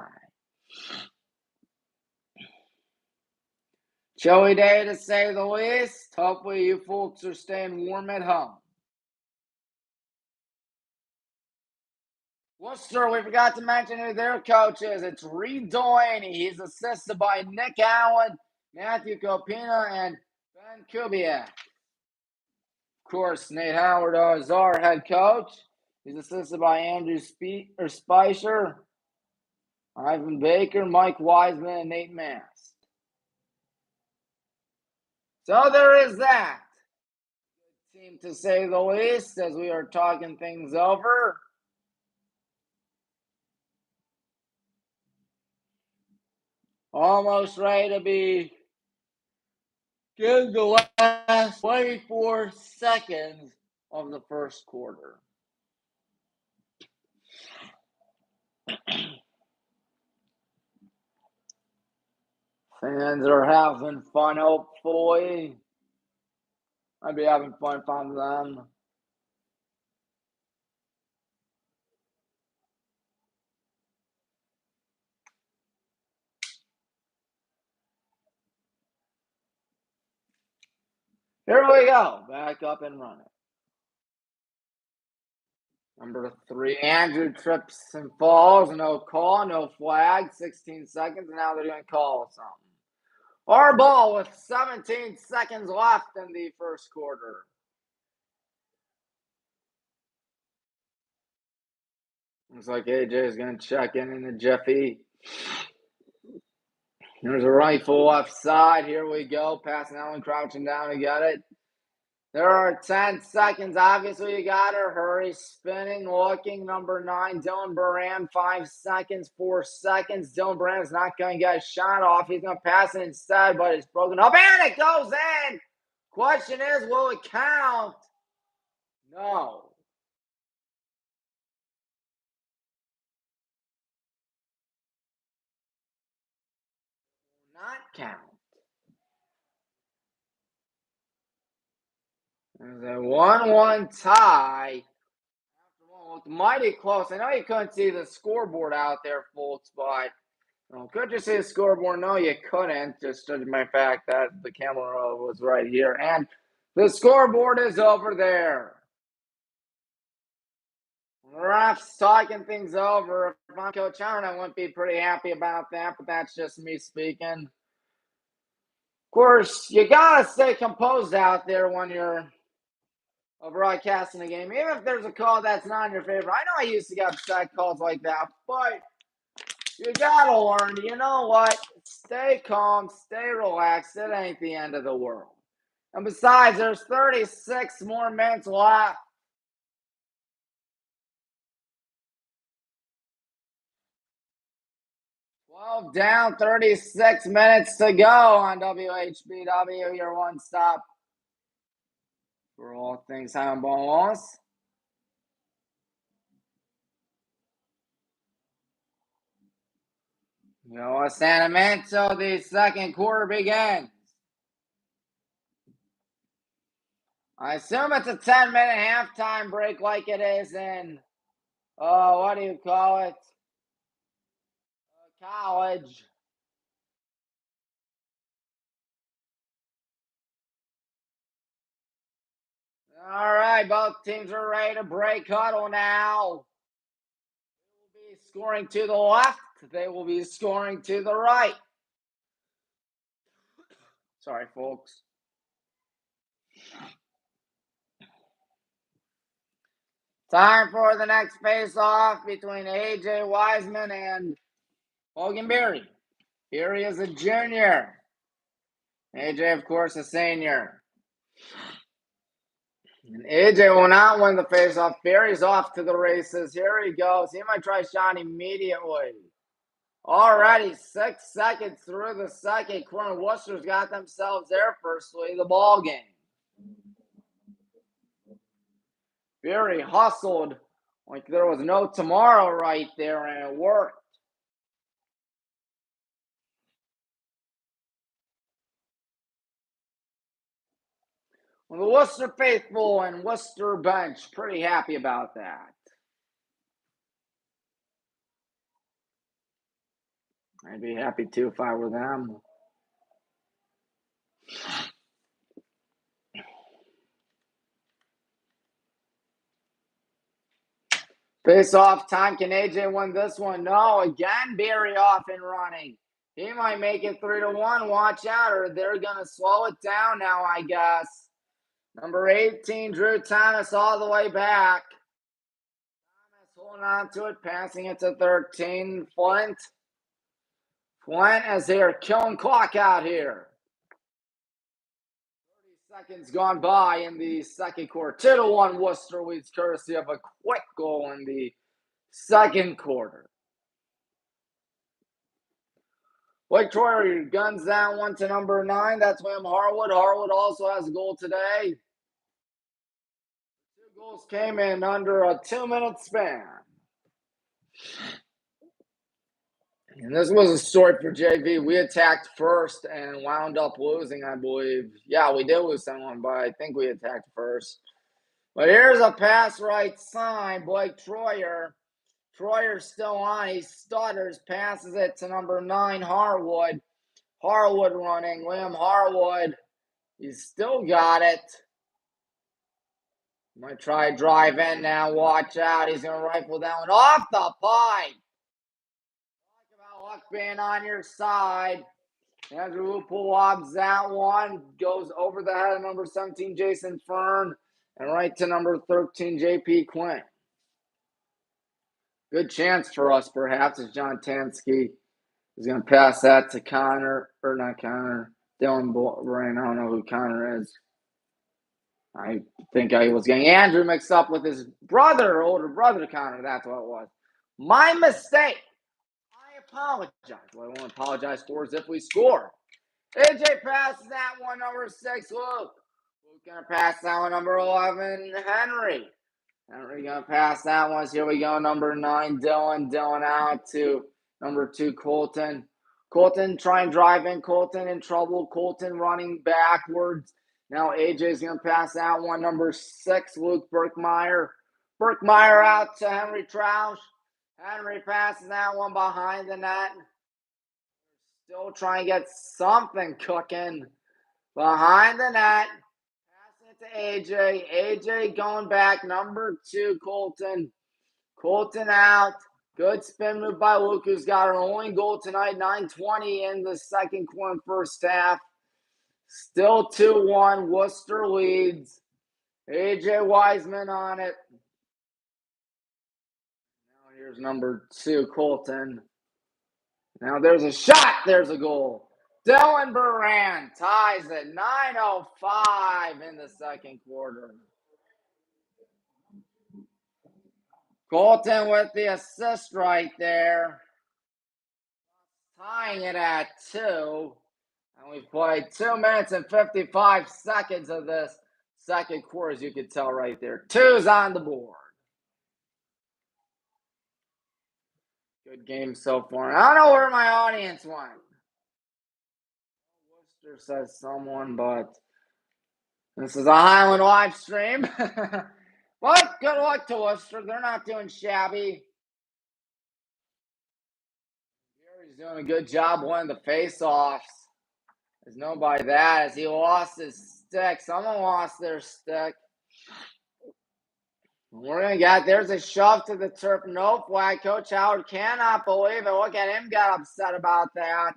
Chilly day to say the least. Hopefully you folks are staying warm at home. Wooster, we forgot to mention who their coach is. It's Reed Delaney. He's assisted by Nick Allen, Matthew Copina, and Ben Kubiak. Of course, Nate Howard is our head coach. He's assisted by Andrew Spicer, Ivan Baker, Mike Wiseman, and Nate Mast. So there is that. Good team to say the least as we are talking things over. Almost ready to be in the last 24 seconds of the first quarter. Fans are having fun, hopefully. I'd be having fun from them. Here we go. Back up and running. Number 3, Andrew trips and falls. No call, no flag. 16 seconds. Now they're going to call something. Our ball with 17 seconds left in the first quarter. Looks like AJ is going to check in into Jeffy. There's a rifle left side. Here we go. Passing Allen, crouching down to get it. There are 10 seconds. Obviously, you got to hurry. Spinning, looking. Number 9, Dylan Buran. 5 seconds, 4 seconds. Dylan Buran is not going to get a shot off. He's going to pass it instead, but it's broken up. And it goes in. Question is, will it count? No. Not count. There's a 1-1 tie. Looked mighty close. I know you couldn't see the scoreboard out there, folks, but could you see the scoreboard? No, you couldn't, just judging by the fact that the camera was right here. And the scoreboard is over there. Refs talking things over. If I'm Coach Highland, I wouldn't be pretty happy about that, but that's just me speaking. Of course, you gotta stay composed out there when you're broadcasting a game, even if there's a call that's not in your favor. I know I used to get upset calls like that, but you gotta learn. You know what? Stay calm, stay relaxed. It ain't the end of the world. And besides, there's 36 more minutes left. 12 down, 36 minutes to go on WHBW, your one stop for all things Highland Balls. Sacramento, the second quarter begins. I assume it's a 10-minute halftime break like it is in, what do you call it? College. All right, both teams are ready to break huddle now. They will be scoring to the left. They will be scoring to the right. Sorry, folks. Time for the next face-off between A.J. Wiseman and Logan Berry. Berry is a junior. A.J., of course, a senior. And A.J. will not win the face-off. Berry's off to the races. Here he goes. He might try shot immediately. Already 6 seconds through the second quarter. Wooster's got themselves their first lead of the ball game. Berry hustled like there was no tomorrow right there, and it worked. Well, the Wooster faithful and Wooster bench pretty happy about that. I'd be happy too if I were them. Face off time. Can AJ win this one? No. Again, Berry off and running. He might make it 3-1. Watch out, or they're going to slow it down now, I guess. Number 18, Drew Thomas, all the way back. Thomas holding on to it, passing it to 13, Flint. Flint as they're killing clock out here. 30 seconds gone by in the second quarter. 2-1 Worcester leads courtesy of a quick goal in the second quarter. Blake Troyer guns down one to number 9. That's William Harwood. Harwood also has a goal today. 2 goals came in under a 2-minute span. And this was a story for JV. We attacked first and wound up losing, I believe. Yeah, we did lose someone, but I think we attacked first. But here's a pass right side. Blake Troyer. Troyer's still on. He stutters, passes it to number 9, Harwood. Harwood running. William Harwood. He's still got it. Might try drive in now. Watch out. He's going to rifle down off the pipe. Talk about luck being on your side. Andrew Lupul lobs that one. Goes over the head of number 17, Jason Fern. And right to number 13, JP Quinn. Good chance for us, perhaps, as John Tansky is going to pass that to Connor. Or not Connor. Dylan Brain. I don't know who Connor is. I think I was getting Andrew mixed up with his brother, older brother, Connor. That's what it was. My mistake. I apologize. What I want to apologize for is if we score. AJ passes that one, number 6, Luke. Luke going to pass that one, number 11, Henry. Henry going to pass that one. So here we go, number 9, Dylan. Dylan out to number 2, Colton. Colton trying to drive in. Colton in trouble. Colton running backwards. Now AJ's going to pass that one. Number 6, Luke Berkmeyer. Berkmeyer out to Henry Troush. Henry passes that one behind the net. Still trying to get something cooking behind the net. Passing it to AJ. AJ going back. Number 2, Colton. Colton out. Good spin move by Luke, who's got her only goal tonight. 9:20 in the second quarter and first half. Still 2-1. Wooster leads. AJ Wiseman on it. Now here's number 2, Colton. Now there's a shot. There's a goal. Dylan Buran ties it. 9:05 in the second quarter. Colton with the assist right there. Tying it at 2. And we've played 2 minutes and 55 seconds of this second quarter, as you can tell right there. 2's on the board. Good game so far. I don't know where my audience went. Wooster says someone, but this is a Highland live stream. But good luck to Wooster. They're not doing shabby. Gary's doing a good job winning the face-offs. There's no by that as he lost his stick. Someone lost their stick. We're going to get, there's a shove to the turf. No flag. Coach Howard cannot believe it. Look at him get upset about that.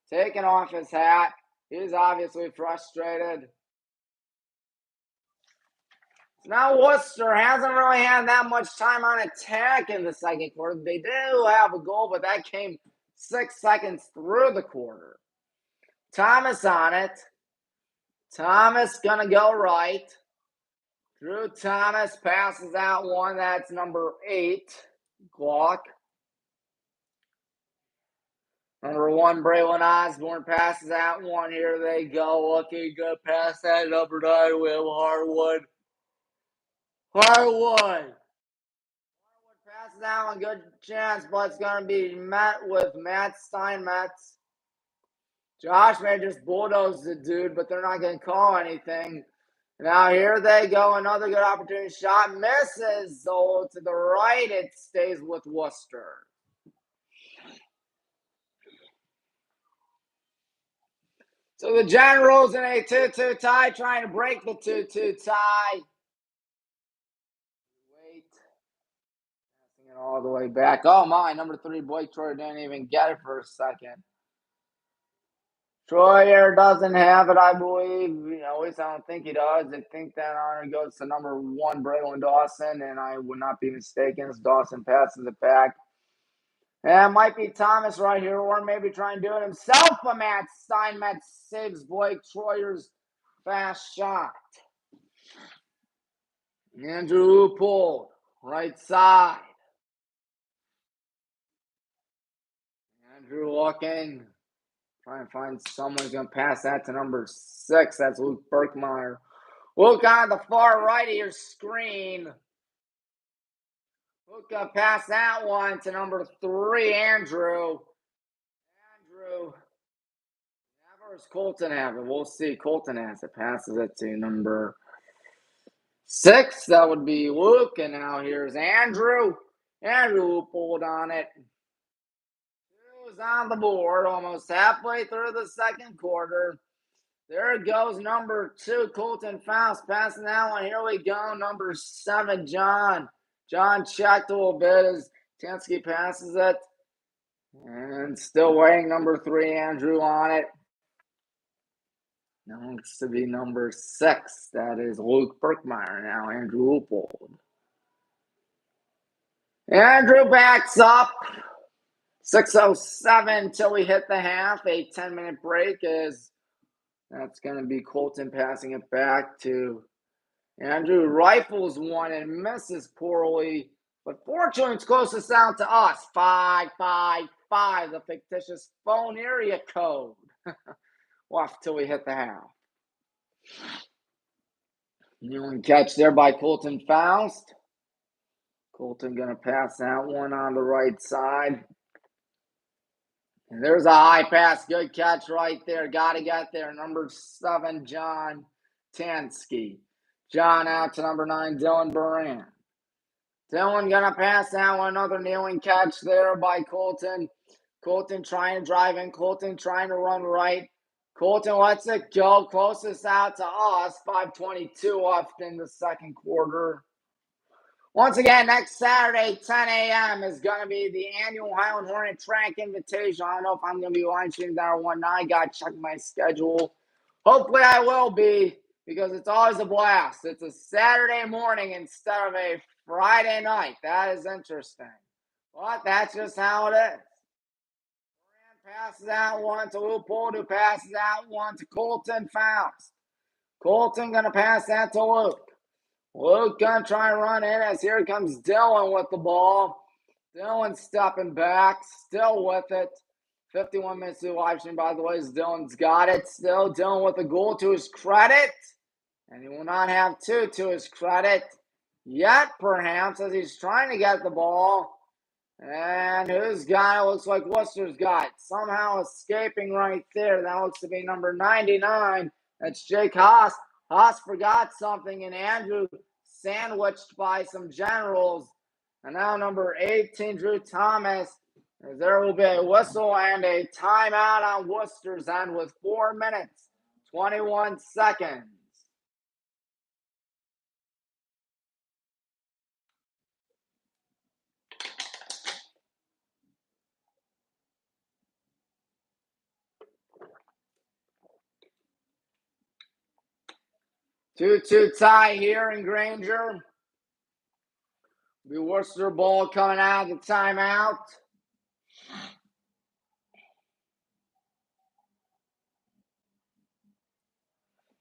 Taking off his hat. He's obviously frustrated. Now Worcester hasn't really had that much time on attack in the second quarter. They do have a goal, but that came 6 seconds through the quarter. Thomas on it. Thomas gonna go right. Drew Thomas passes out one. That's number 8, Glock. Number 1, Braylon Osborne passes out one. Here they go. Looking good. Pass that number 9, Will Harwood. Harwood passes out one. Good chance, but it's going to be met with Matt Steinmetz. Josh may just bulldoze the dude, but they're not going to call anything. Now here they go. Another good opportunity. Shot misses. So to the right, it stays with Wooster. So the Generals in a 2-2 tie, trying to break the 2-2 tie. Wait. Passing it all the way back. Oh my, number 3, Blake Troyer didn't even get it for a second. Troyer doesn't have it, I believe. At least I don't think he does. I think that honor goes to number 1, Braylon Dawson, and I would not be mistaken as Dawson passes it back. And it might be Thomas right here, or maybe try and do it himself, but Matt Steinmetz saves Blake Troyer's fast shot. Andrew Loopold, right side. Andrew looking. Trying to find someone who's going to pass that to number 6. That's Luke Berkmeyer. Luke on the far right of your screen. Luke going to pass that one to number 3, Andrew. Where's Colton have it? We'll see. Colton has it. Passes it to number 6. That would be Luke. And now here's Andrew. Andrew pulled on it. 2's on the board. Almost halfway through the second quarter. There goes number 2, Colton Faust. Passing that one. Here we go. Number 7, John. John checked a little bit as Tansky passes it. And still waiting. Number 3, Andrew on it. Now looks to be number 6. That is Luke Berkmeyer. Now Andrew Loopold. Andrew backs up. 6:07 till we hit the half. A 10-minute break is that's going to be Colton passing it back to Andrew. Rifles one and misses poorly. But fortunately, it's closest out to us. 555, the fictitious phone area code. Off till we hit the half. New catch there by Colton Faust. Colton going to pass that one on the right side. And there's a high pass. Good catch right there. Got to get there. Number 7, John Tansky. John out to number 9, Dylan Buran. Dylan going to pass that one. Another kneeling catch there by Colton. Colton trying to drive in. Colton trying to run right. Colton lets it go. Closest out to us. 5:22 left in the second quarter. Once again, next Saturday, 10 a.m. is going to be the annual Highland Hornet Track Invitational. I don't know if I'm going to be live streaming that or whatnot. I got to check my schedule. Hopefully I will be, because it's always a blast. It's a Saturday morning instead of a Friday night. That is interesting. But that's just how it is. Passes out one to Loopold, who passes out one to Colton Faust. Colton going to pass that to Luke. Luke going to try and run in as here comes Dylan with the ball. Dylan stepping back, still with it. 51 minutes to the live stream, by the way, as Dylan's got it. Still Dylan with a goal to his credit. And he will not have two to his credit yet, perhaps, as he's trying to get the ball. And who's got it? Looks like Wooster's got it. Somehow escaping right there. That looks to be number 99. That's Jake Haas. Haas forgot something, and Andrew sandwiched by some generals. And now number 18, Drew Thomas. There will be a whistle and a timeout on Wooster's end with 4 minutes, 21 seconds. Two tie here in Granger. The Worcester ball coming out of the timeout.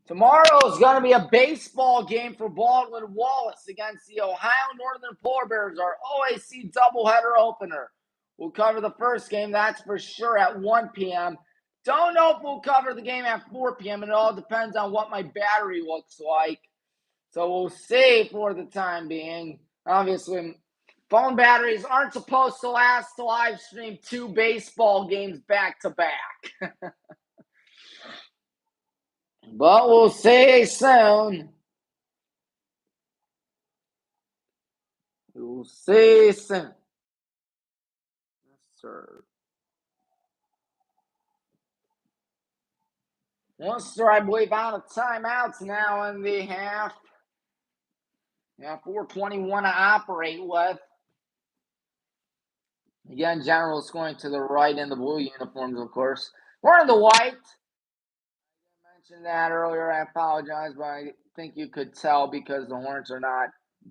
Tomorrow is going to be a baseball game for Baldwin Wallace against the Ohio Northern Polar Bears, our OAC doubleheader opener. We'll cover the first game, that's for sure, at 1 p.m. Don't know if we'll cover the game at 4 p.m. It all depends on what my battery looks like. So we'll see for the time being. Obviously, phone batteries aren't supposed to last to live stream 2 baseball games back to back. But we'll see soon. We'll see soon. Yes, sir. Wooster, I believe, out of timeouts now in the half. Yeah, 4:21 to operate with. Again, generals going to the right in the blue uniforms, of course. We're in the white. I mentioned that earlier. I apologize, but I think you could tell because the Hornets are not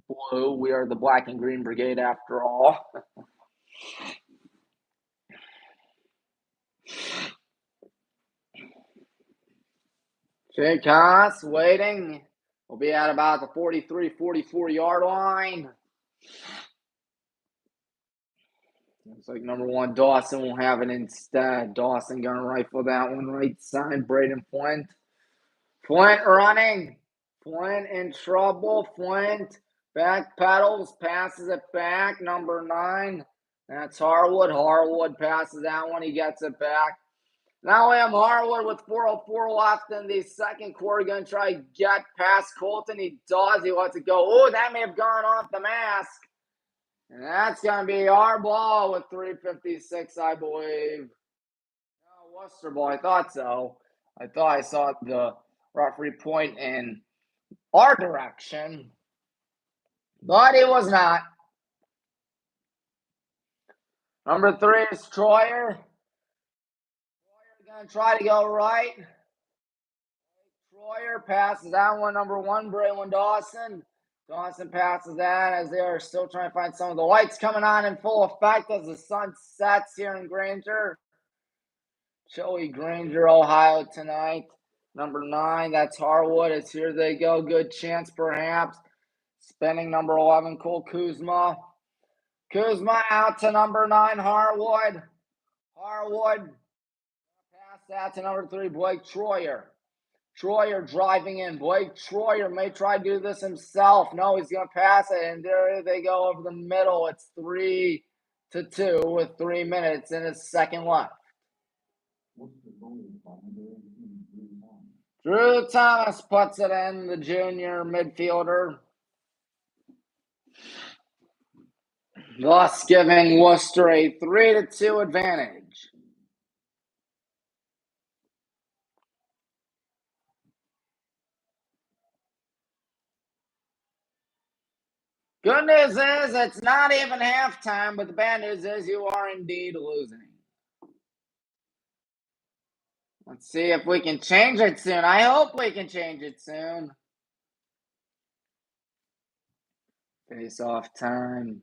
blue. We are the black and green brigade after all. Jake Haas waiting. We'll be at about the 43, 44-yard line. Looks like number 1, Dawson will have it instead. Dawson going to rifle that one right side. Braden Flint. Flint running. Flint in trouble. Flint back pedals, passes it back. Number 9. That's Harwood. Harwood passes that one. He gets it back. Now we have Harwood with 4:04 left in the second quarter. Going to try to get past Colton. He does. He lets it go. Oh, that may have gone off the mask. And that's going to be our ball with 3:56, I believe. No, Wooster ball. I thought so. I thought I saw the referee point in our direction. But it was not. Number 3 is Troyer. Troyer going to try to go right. Troyer passes that one. Number 1, Braylon Dawson. Dawson passes that as they are still trying to find some of the lights coming on in full effect as the sun sets here in Granger. Chilly Granger, Ohio tonight. Number 9, that's Harwood. It's here they go. Good chance perhaps. Spinning number 11, Cole Kuzma. Kuzma out to number 9, Harwood. Harwood. Pass that to number 3, Blake Troyer. Troyer driving in. Blake Troyer may try to do this himself. No, he's going to pass it, and there they go over the middle. It's 3-2 with 3 minutes in his second left. Drew Thomas puts it in, the junior midfielder. Thus giving Wooster a 3-2 advantage. Good news is it's not even halftime, but the bad news is you are indeed losing. Let's see if we can change it soon. I hope we can change it soon. Face-off time.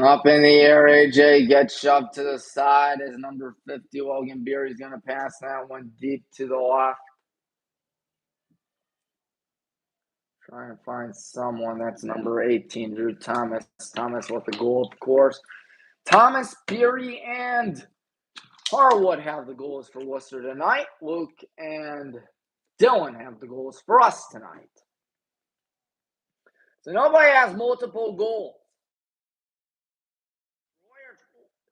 Up in the air, AJ gets shoved to the side as number 50, Logan Beery's going to pass that one deep to the left. Trying to find someone. That's number 18, Drew Thomas. Thomas with the goal, of course. Thomas, Beery, and Harwood have the goals for Wooster tonight. Luke and Dylan have the goals for us tonight. So nobody has multiple goals.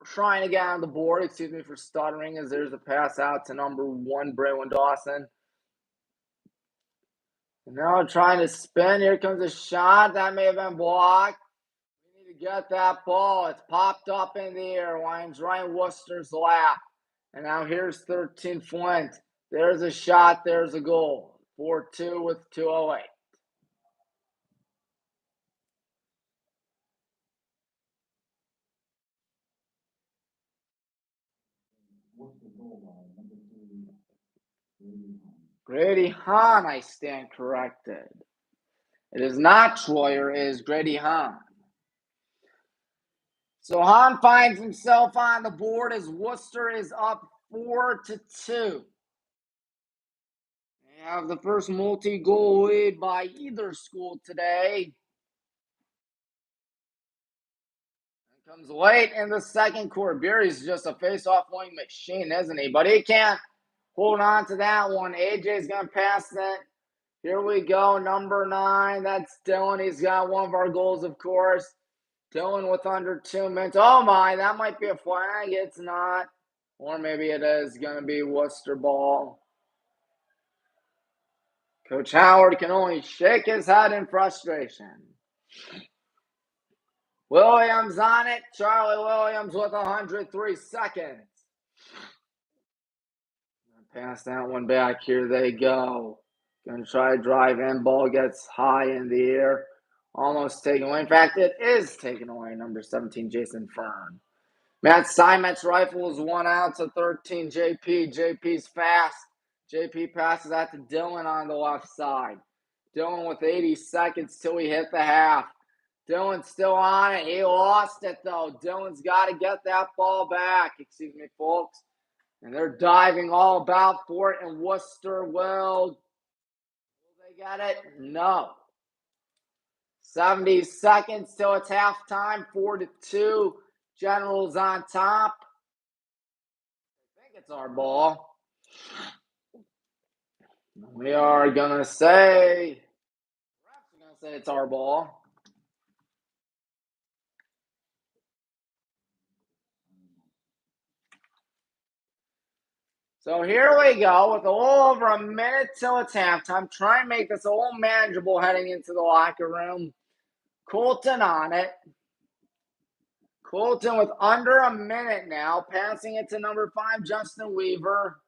Trying to get on the board, excuse me for stuttering, as there's a pass out to number 1, Braylon Dawson. And now trying to spin. Here comes a shot. That may have been blocked. We need to get that ball. It's popped up in the air. Winds right in Wooster's lap. And now here's 13 Flint. There's a shot. There's a goal. 4-2 with 2:08. Grady Hahn, I stand corrected. It is not Troyer, it is Grady Hahn. So Hahn finds himself on the board as Wooster is up 4-2. They have the first multi-goal lead by either school today. It comes late in the second quarter. Beery's just a face-off winning machine, isn't he? But he can't hold on to that one. AJ's going to pass that. Here we go, number 9. That's Dylan. He's got one of our goals, of course. Dylan with under 2 minutes. Oh, my, that might be a flag. It's not. Or maybe it is going to be Wooster ball. Coach Howard can only shake his head in frustration. Williams on it. Charlie Williams with 103 seconds. Pass that one back. Here they go. Going to try to drive in. Ball gets high in the air. Almost taken away. In fact, it is taken away. Number 17, Jason Fern. Matt Simet's rifle is 1 out to 13, JP. JP's fast. JP passes that to Dylan on the left side. Dylan with 80 seconds till we hit the half. Dylan's still on it. He lost it, though. Dylan's got to get that ball back. Excuse me, folks. And they're diving all about for it. And Wooster will they get it? No. 70 seconds till it's halftime. 4-2. Generals on top. I think it's our ball. We are going to say it's our ball. So here we go with a little over a minute till it's halftime. Try and make this a little manageable heading into the locker room. Colton on it. Colton with under a minute now. Passing it to number 5, Justin Weaver.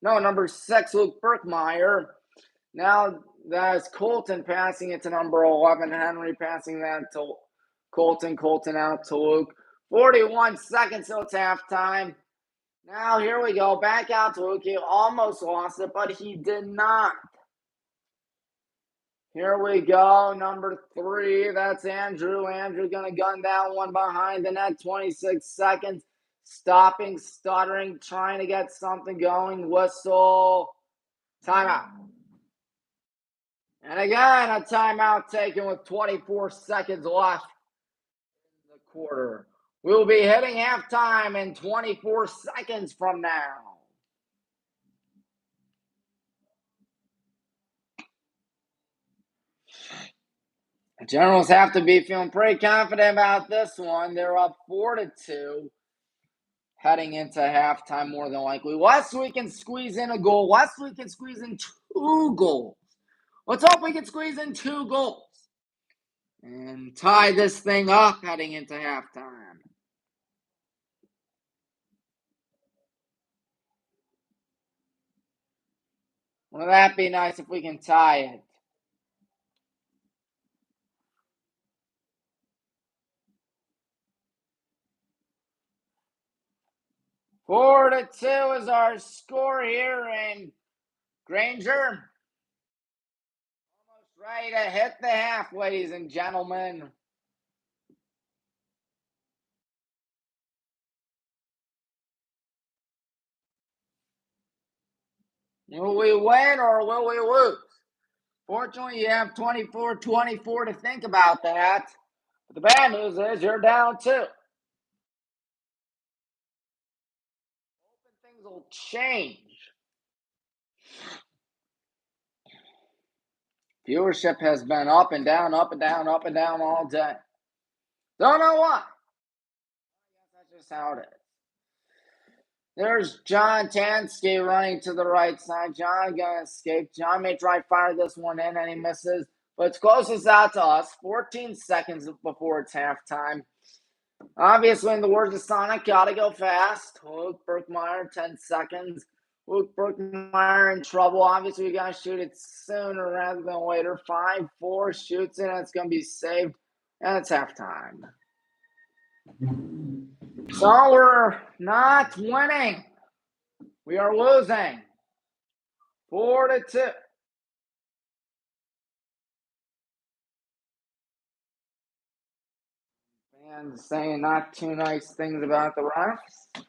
No, number 6, Luke Berkmeyer. Now that's Colton passing it to number 11, Henry. Passing that to Colton. Colton out to Luke. 41 seconds till it's halftime. Now, here we go. Back out to Luke. He almost lost it, but he did not. Here we go. Number 3. That's Andrew. Andrew going to gun that one behind the net. 26 seconds. Stopping, stuttering, trying to get something going. Whistle. Timeout. And again, a timeout taken with 24 seconds left in the quarter. We'll be hitting halftime in 24 seconds from now. The Generals have to be feeling pretty confident about this one. They're up 4-2 heading into halftime more than likely. Lest we can squeeze in a goal. Lest we can squeeze in 2 goals. Let's hope we can squeeze in 2 goals and tie this thing up heading into halftime. Wouldn't that be nice if we can tie it? 4-2 is our score here in Granger. Almost ready to hit the half, ladies and gentlemen. Will we win or will we lose? Fortunately, you have 24-24 to think about that. But the bad news is you're down 2. Hoping things will change. Viewership has been up and down, up and down, up and down all day. Don't know why. That's just how it is. There's John Tansky running to the right side. John gonna escape. John may try to fire this one in and he misses, but it's closest out to us. 14 seconds before it's halftime. Obviously, in the words of Sonic, gotta go fast. Luke Berkmeyer, 10 seconds. Luke Berkmeyer in trouble. Obviously, we gotta shoot it sooner rather than later. 5-4 shoots it, and it's gonna be saved, and it's halftime. So we're not winning. We are losing. 4-2. Fans saying not too nice things about the refs.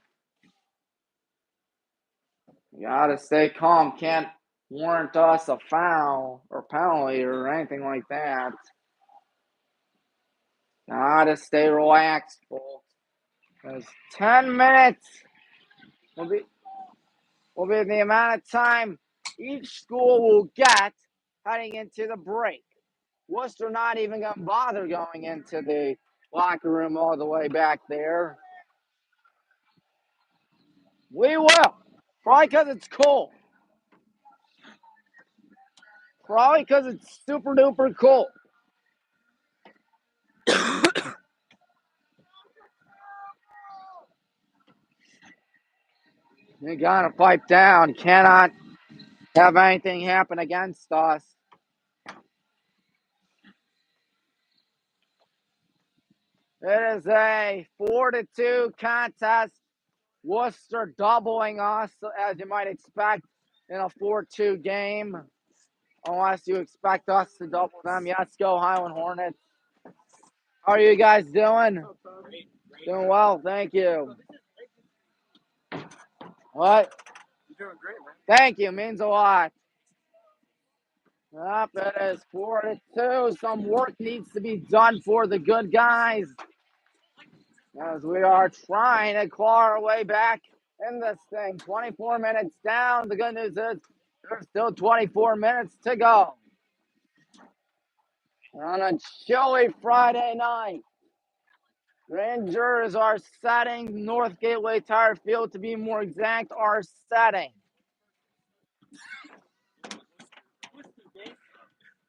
You gotta stay calm. Can't warrant us a foul or penalty or anything like that. Gotta stay relaxed, folks. Because 10 minutes will be the amount of time each school will get heading into the break. Wooster not even gonna bother going into the locker room all the way back there. We will. Probably because it's cold. Probably because it's super duper cold. You gotta pipe down. Cannot have anything happen against us. It is a 4-2 contest. Wooster doubling us, as you might expect, in a 4-2 game. Unless you expect us to double them. Yes, go Highland Hornets. How are you guys doing? Doing well, thank you. What? You're doing great, man. Thank you, means a lot. Up, it is 4-2. Some work needs to be done for the good guys, as we are trying to claw our way back in this thing. 24 minutes down. The good news is there's still 24 minutes to go. On a chilly Friday night. Granger is our setting. North Gateway Tire Field, to be more exact, our setting.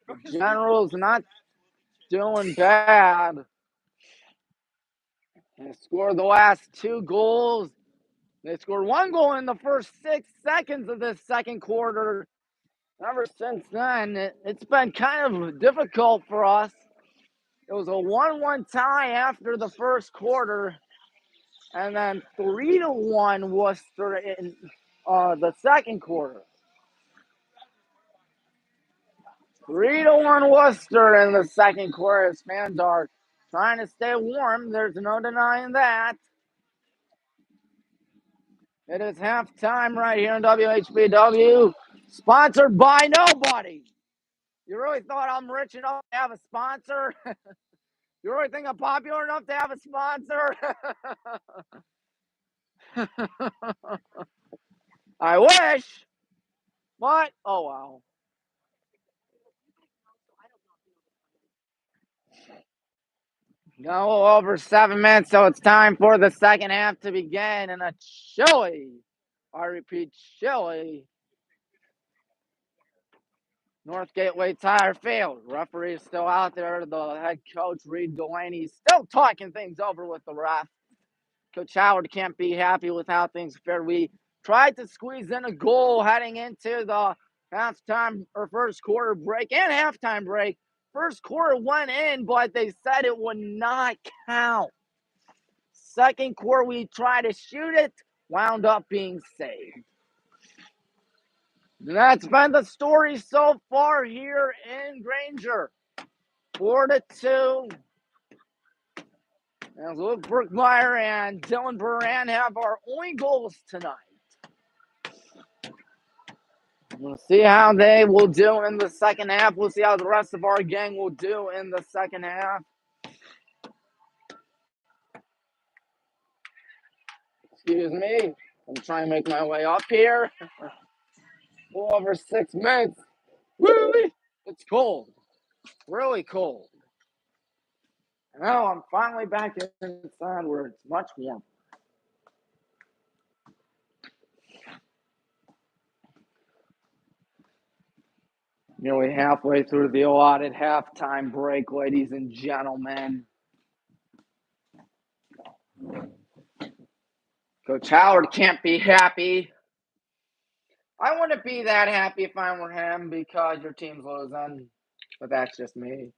The General's not doing bad. They scored the last 2 goals. They scored 1 goal in the first 6 seconds of this second quarter. Ever since then, it's been kind of difficult for us. It was a 1-1 tie after the first quarter, and then 3-1 Wooster in the second quarter. 3-1 Wooster in the second quarter. As fans are trying to stay warm. There's no denying that. It is halftime right here in WHBW, sponsored by nobody. You really thought I'm rich enough to have a sponsor? You really think I'm popular enough to have a sponsor? I wish, but oh well. No over 7 minutes, so it's time for the second half to begin in a chilly, I repeat, chilly North Gateway Tire Field. Referee is still out there. The head coach, Reed Delaney, still talking things over with the ref. Coach Howard can't be happy with how things fared. We tried to squeeze in a goal heading into the halftime or first quarter break and halftime break. First quarter went in, but they said it would not count. Second quarter, we tried to shoot it. wound up being saved. And that's been the story so far here in Granger. 4-2. As Luke Brookmeyer and Dylan Buran have our only goals tonight. We'll see how they will do in the second half. We'll see how the rest of our gang will do in the second half. Excuse me. I'm trying to make my way up here. A little over 6 minutes. Woo! It's cold. Really cold. Now I'm finally back inside where it's much warmer. Nearly halfway through the allotted halftime break, ladies and gentlemen. Coach Howard can't be happy. I wouldn't be that happy if I were him because your team's losing. But that's just me.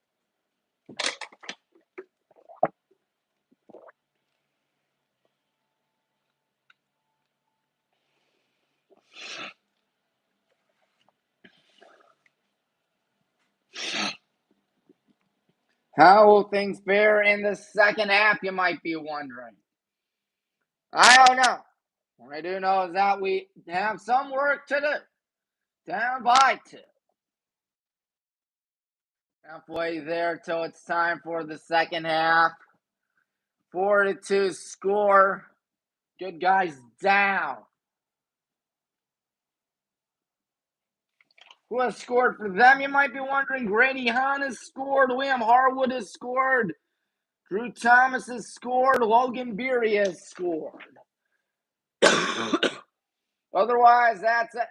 How will things fare in the second half, you might be wondering. I don't know. What I do know is that we have some work to do. Down by 2. Halfway there till it's time for the second half. 4-2 score. Good guys down. Who has scored for them? You might be wondering. Grady Hahn has scored. Liam Harwood has scored. Drew Thomas has scored. Logan Beery has scored. Otherwise, that's it.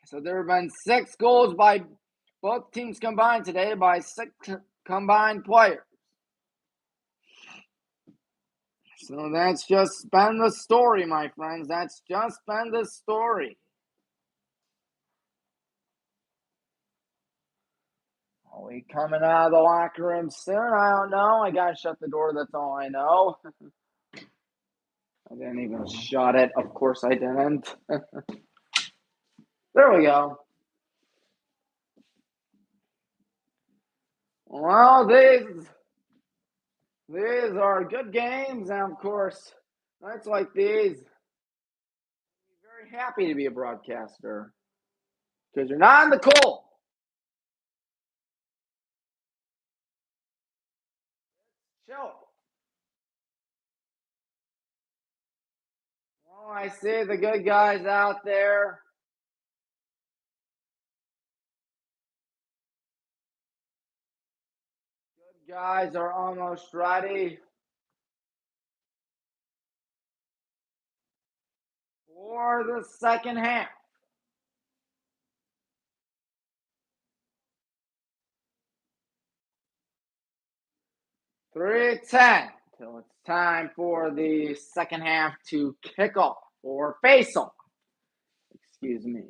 So there have been 6 goals by both teams combined today by 6 combined players. So that's just been the story, my friends. That's just been the story. Are we coming out of the locker room soon? I don't know. I gotta shut the door. That's all I know. I didn't even shut it. Of course I didn't. There we go. Well, these are good games, and of course, nights like these, I'm very happy to be a broadcaster because you're not in the cold. Chill. Well, I see the good guys out there. Good guys are almost ready for the second half. $3:10 till it's time for the second half to kick off or face off. Excuse me.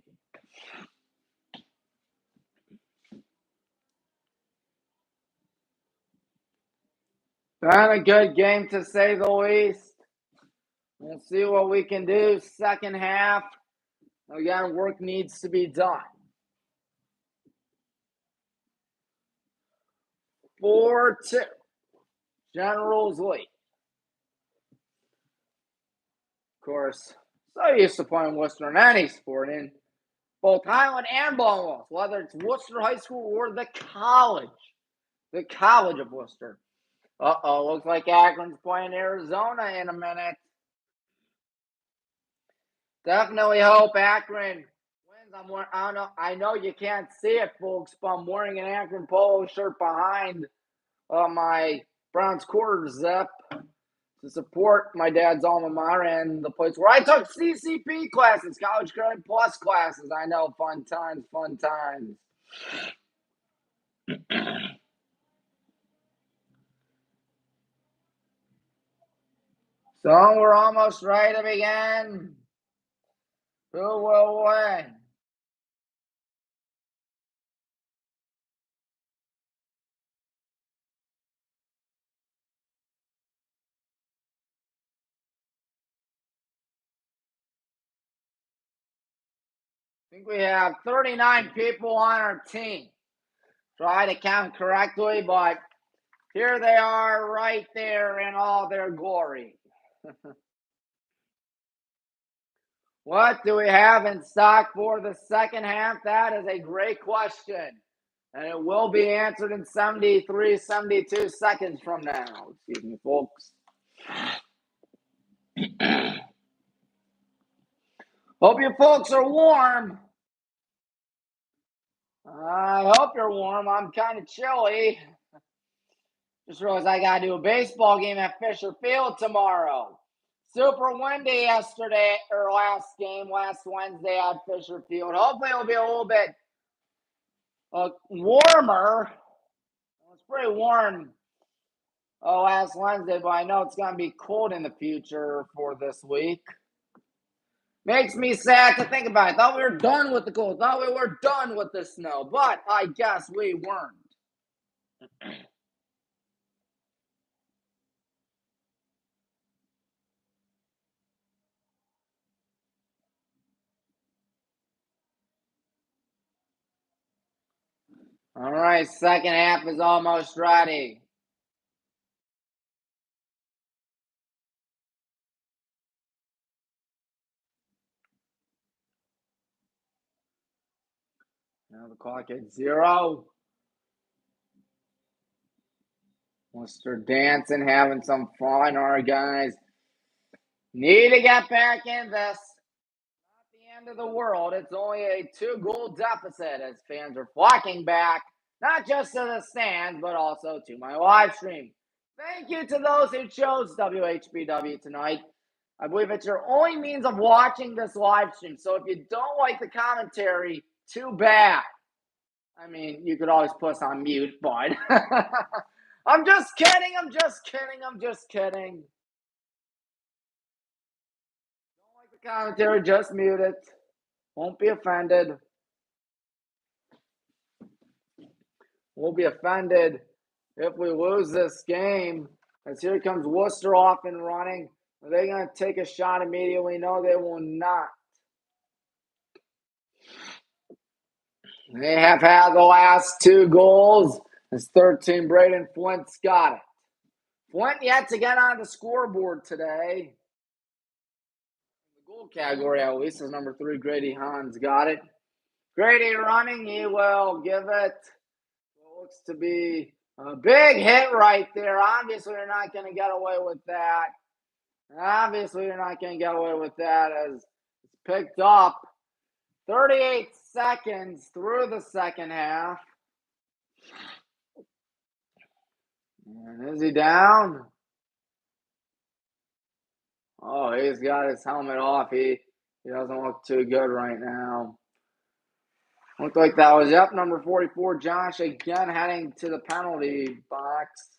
Been a good game to say the least. We'll see what we can do. Second half. Again, work needs to be done. 4-2. Generals lead. Of course, so used to playing Wooster in any sport in both Highland and Baltimore, whether it's Wooster High School or the college of Wooster. Looks like Akron's playing Arizona in a minute. Definitely hope Akron wins. I know you can't see it, folks, but I'm wearing an Akron polo shirt behind my Browns quarter zip to support my dad's alma mater and the place where I took CCP classes, College Credit Plus classes. I know, fun times. So we're almost ready to begin. Who will win? I think we have 39 people on our team. Try to count correctly, but here they are right there in all their glory. What do we have in stock for the second half? That is a great question. And it will be answered in 73, 72 seconds from now. Excuse me, folks. Hope you folks are warm. I hope you're warm. I'm kind of chilly. Just realized I got to do a baseball game at Fisher Field tomorrow. Super windy yesterday, or last Wednesday at Fisher Field. Hopefully it'll be a little bit warmer. It was pretty warm last Wednesday, but I know it's going to be cold in the future for this week. Makes me sad to think about it. Thought we were done with the cold. Thought we were done with the snow, but I guess we weren't. All right, second half is almost ready. Now the clock at 0. Wooster dancing, having some fun. Our guys need to get back in this. Not the end of the world. It's only a 2-goal deficit as fans are flocking back, not just to the stands, but also to my live stream. Thank you to those who chose WHBW tonight. I believe it's your only means of watching this live stream. So if you don't like the commentary, too bad. I mean, you could always put us on mute, but I'm just kidding. I'm just kidding. I'm just kidding. Don't like the commentary, just mute it. Won't be offended. We'll be offended if we lose this game. As here comes Wooster off and running. Are they going to take a shot immediately? No, they will not. They have had the last 2 goals. It's 13. Braden Flint's got it. Flint yet to get on the scoreboard today. The goal category, at least, is number 3. Grady Hahn's got it. Grady running. He will give it. What looks to be a big hit right there. Obviously, you're not going to get away with that. Obviously, you're not going to get away with that as it's picked up. 38 seconds through the second half. And is he down? Oh, he's got his helmet off. He doesn't look too good right now. Looked like that was up. Number 44, Josh, again heading to the penalty box.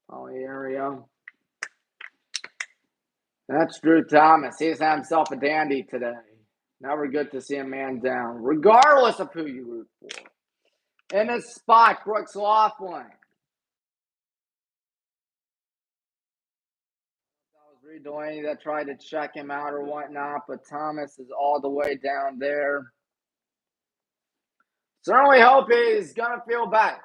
Penalty area. That's Drew Thomas. He's had himself a dandy today. Never good to see a man down, regardless of who you root for. In his spot, Brooks Laughlin. That was Delaney that tried to check him out or whatnot, but Thomas is all the way down there. Certainly hope he's going to feel better.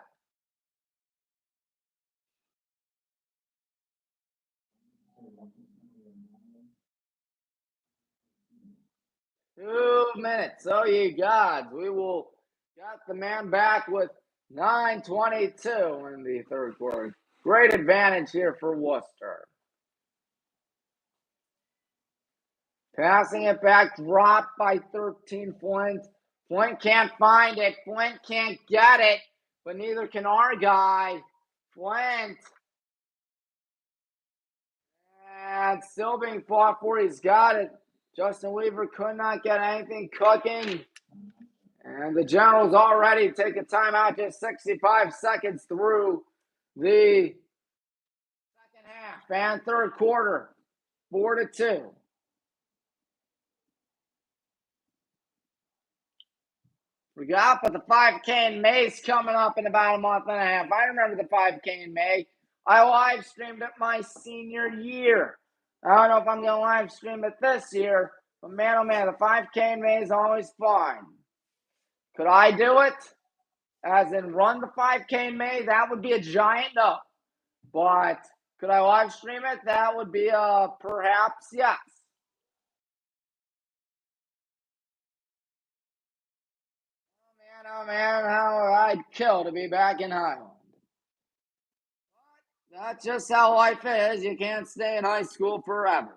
Two minutes. Oh, ye gods. We will got the man back with 9:22 in the third quarter. Great advantage here for Wooster. Passing it back, dropped by 13 Flint. Flint can't find it. Flint can't get it, but neither can our guy. Flint. And still being fought for. He's got it. Justin Weaver could not get anything cooking. And the Generals already take a timeout, just 65 seconds through the second half and third quarter. 4-2. We got the 5K in May's coming up in about a month and a half. I remember the 5K in May. I live streamed it my senior year. I don't know if I'm going to live stream it this year, But man, oh man, the 5K maze is always fun. Could I do it? As in run the 5K maze? That would be a giant no. But could I live stream it? That would be perhaps yes. Oh man, how I'd kill to be back in Highland. That's just how life is. You can't stay in high school forever.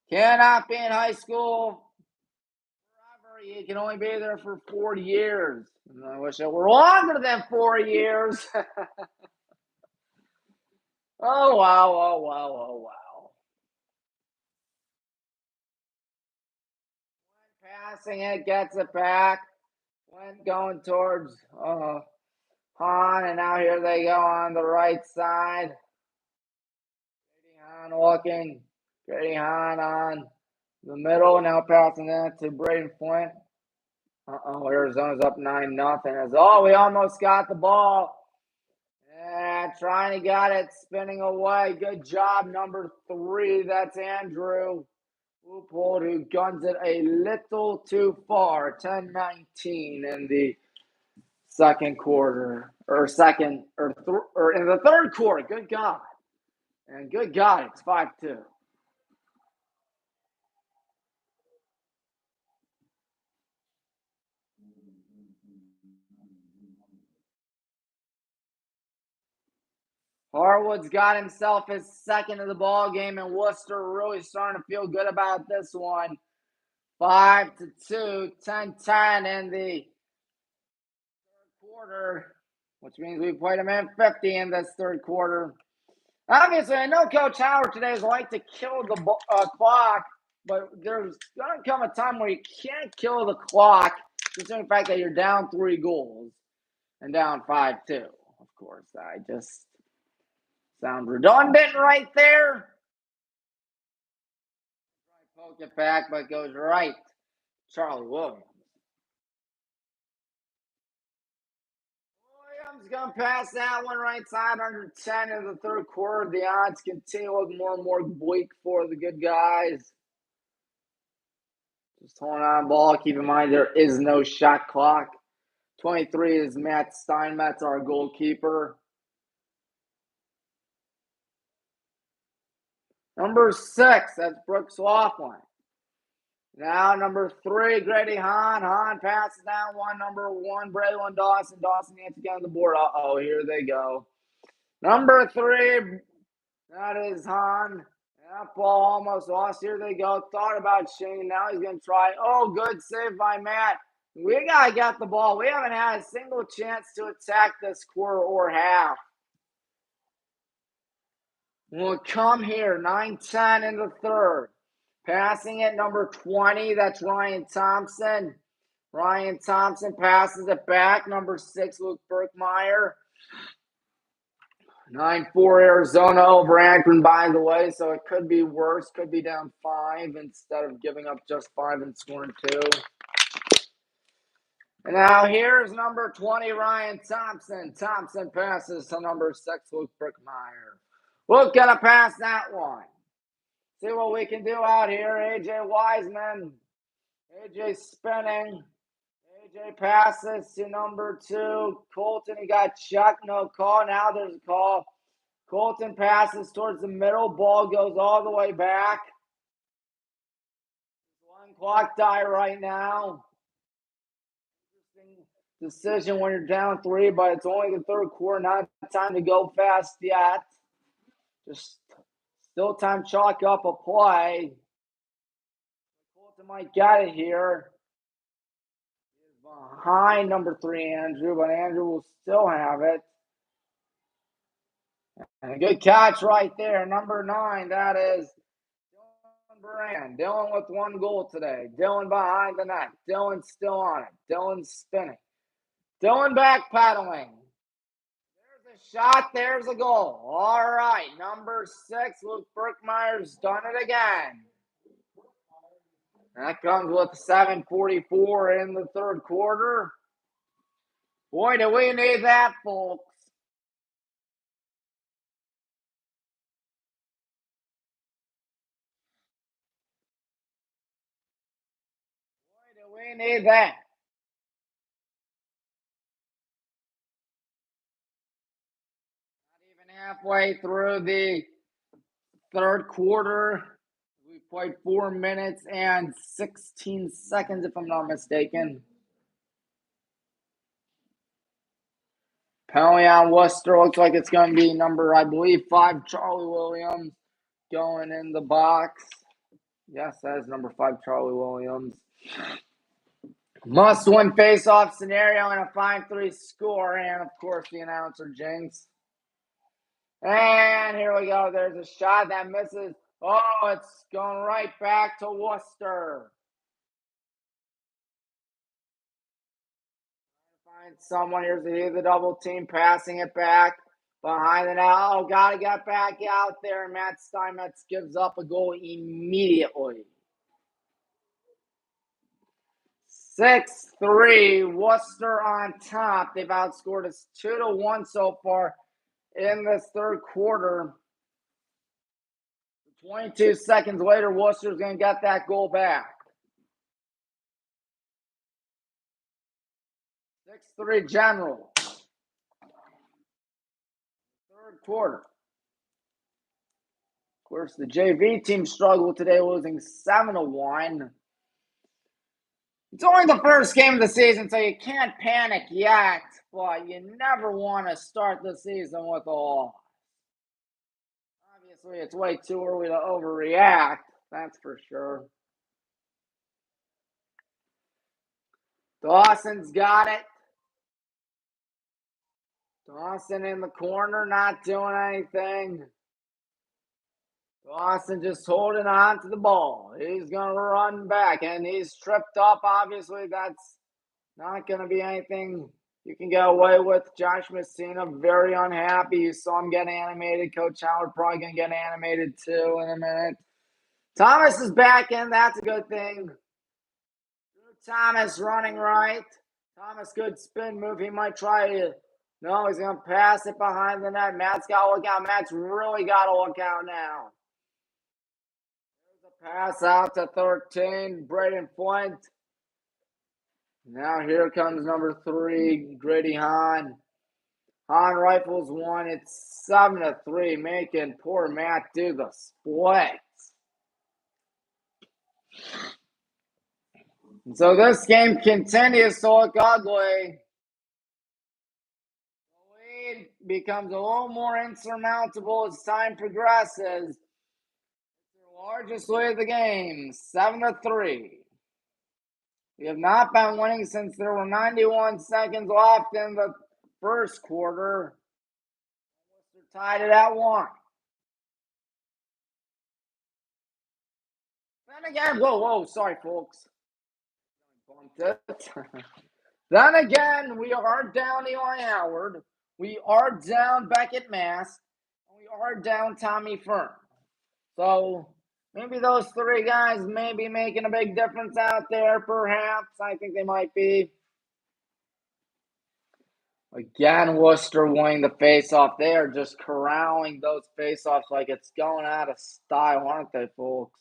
Cannot be in high school forever. You can only be there for 4 years. And I wish it were longer than 4 years. Oh, wow, oh, wow, oh, wow. When passing it, gets it back. When going towards Han, and now here they go on the right side. Grady Han looking. Grady Han on the middle, now passing that to Braden Flint. Arizona's up 9-0. We almost got the ball. And trying to get it, spinning away. Good job, number 3. That's Andrew Loophole, who guns it a little too far. 10-19 in the second quarter, or in the third quarter. Good God. And good God, it's 5-2. Harwood's got himself his second of the ball game, and Wooster really starting to feel good about this one. 5-2, 10-10 in the third quarter, which means we played a man 50 in this third quarter. Obviously, I know Coach Howard today has liked to kill the clock, but there's going to come a time where you can't kill the clock, considering the fact that you're down 3 goals and down 5-2. Of course, I just sound redundant right there. Poke it back, but goes right. Charlie Williams. Williams going to pass that one right side under 10 in the third quarter. The odds continue to look more and more bleak for the good guys. Just holding on ball. Keep in mind there is no shot clock. 23 is Matt Steinmetz, our goalkeeper. Number 6, that's Brooks Laughlin. Now number 3, Grady Han. Han passes down one. Number 1, Braylon Dawson. Dawson gets to get on the board. Here they go. Number 3, that is Han. That ball almost lost. Here they go. Thought about Shane. Now he's going to try. Oh, good save by Matt. We got to get the ball. We haven't had a single chance to attack this quarter or half. We'll come here. 9-10 in the third. Passing it, number 20. That's Ryan Thompson. Ryan Thompson passes it back. Number 6, Luke Berkmeyer. 9-4 Arizona over Akron, by the way, so it could be worse. Could be down 5 instead of giving up just 5 and scoring 2. And now here's number 20, Ryan Thompson. Thompson passes to number 6, Luke Berkmeyer. Luke gonna pass that one. See what we can do out here. AJ Wiseman. AJ spinning. AJ passes to number 2, Colton. He got checked, no call. Now there's a call. Colton passes towards the middle. Ball goes all the way back. 1 clock die right now. Interesting decision when you're down 3, but it's only the third quarter. Not time to go fast yet. Just still time to chalk up a play. Colton might get it here. Behind number 3, Andrew, but Andrew will still have it. And a good catch right there. Number 9, that is Dylan Brand. Dylan with 1 goal today. Dylan behind the net. Dylan still on it. Dylan spinning. Dylan back paddling. There's a shot. There's a goal. All right. Number 6, Luke Berkmeyer's done it again. That comes with 7:44 in the third quarter. Boy, do we need that, folks. We need that. Not even halfway through the third quarter. We played 4 minutes and 16 seconds, if I'm not mistaken. Penalty on Wooster. Looks like it's going to be number, I believe, 5, Charlie Williams, going in the box. Yes, that is number 5, Charlie Williams. Must-win face-off scenario and a 5-3 score. And, of course, the announcer jinx. And here we go. There's a shot that misses. Oh, it's going right back to Wooster. Find someone. Here's the double team, passing it back behind the net. Oh, got to get back out there. Matt Steinmetz gives up a goal immediately. 6-3, Wooster on top. They've outscored us 2-1 so far in this third quarter. 22 seconds later, Wooster's going to get that goal back. 6-3 General. Third quarter. Of course, the JV team struggled today, losing 7-1. It's only the first game of the season, so you can't panic yet, but you never want to start the season with a loss. Obviously, it's way too early to overreact, that's for sure. Dawson's got it. Dawson in the corner, not doing anything. Dawson just holding on to the ball. He's going to run back, and he's tripped up. Obviously, that's not going to be anything you can get away with. Josh Messina, very unhappy. You saw him get animated. Coach Howard probably going to get animated too in a minute. Thomas is back in. That's a good thing. Thomas running right. Thomas, good spin move. He might try to. No, he's going to pass it behind the net. Matt's got to look out. Matt's really got to look out now. There's a pass out to 13. Braden Flint. Now here comes number 3, Grady Hahn. Hahn rifles one. It's 7-3, making poor Matt do the split. And so this game continues to look ugly. The lead becomes a little more insurmountable as time progresses. It's the largest lead of the game, 7-3. We have not been winning since there were 91 seconds left in the first quarter. Wooster tied it at 1. Then again, whoa, sorry, folks. Bumped it. Then again, we are down Eli Howard. We are down Beckett Mask. And we are down Tommy Fern. So maybe those 3 guys may be making a big difference out there, perhaps. I think they might be. Again, Wooster winning the face-off. They are just corralling those face-offs like it's going out of style, aren't they, folks?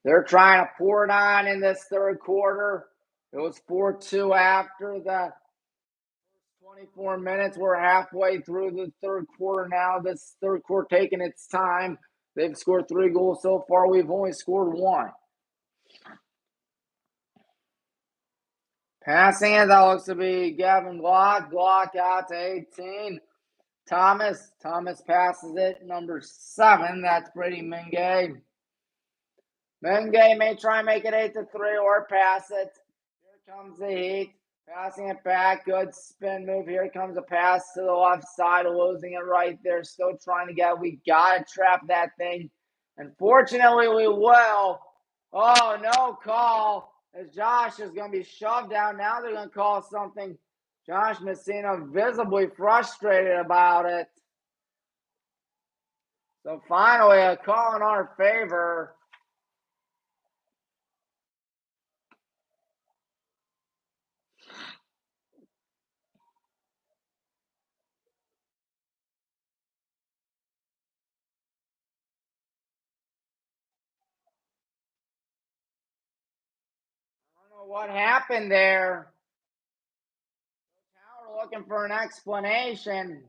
They're trying to pour it on in this third quarter. It was 4-2 after the 24 minutes. We're halfway through the third quarter now. This third quarter taking its time. They've scored 3 goals so far. We've only scored 1. Passing it, that looks to be Gavin Glock. Glock out to 18. Thomas passes it. Number 7, that's Brady Menge. Menge may try and make it 8-3 or pass it. Here comes the Heat. Passing it back. Good spin move. Here comes a pass to the left side. Losing it right there. Still trying to get. We got to trap that thing. Unfortunately, we will. Oh, no call. As Josh is going to be shoved out. Now they're going to call something. Josh Messina visibly frustrated about it. So finally, a call in our favor. know what happened there. Now we're looking for an explanation.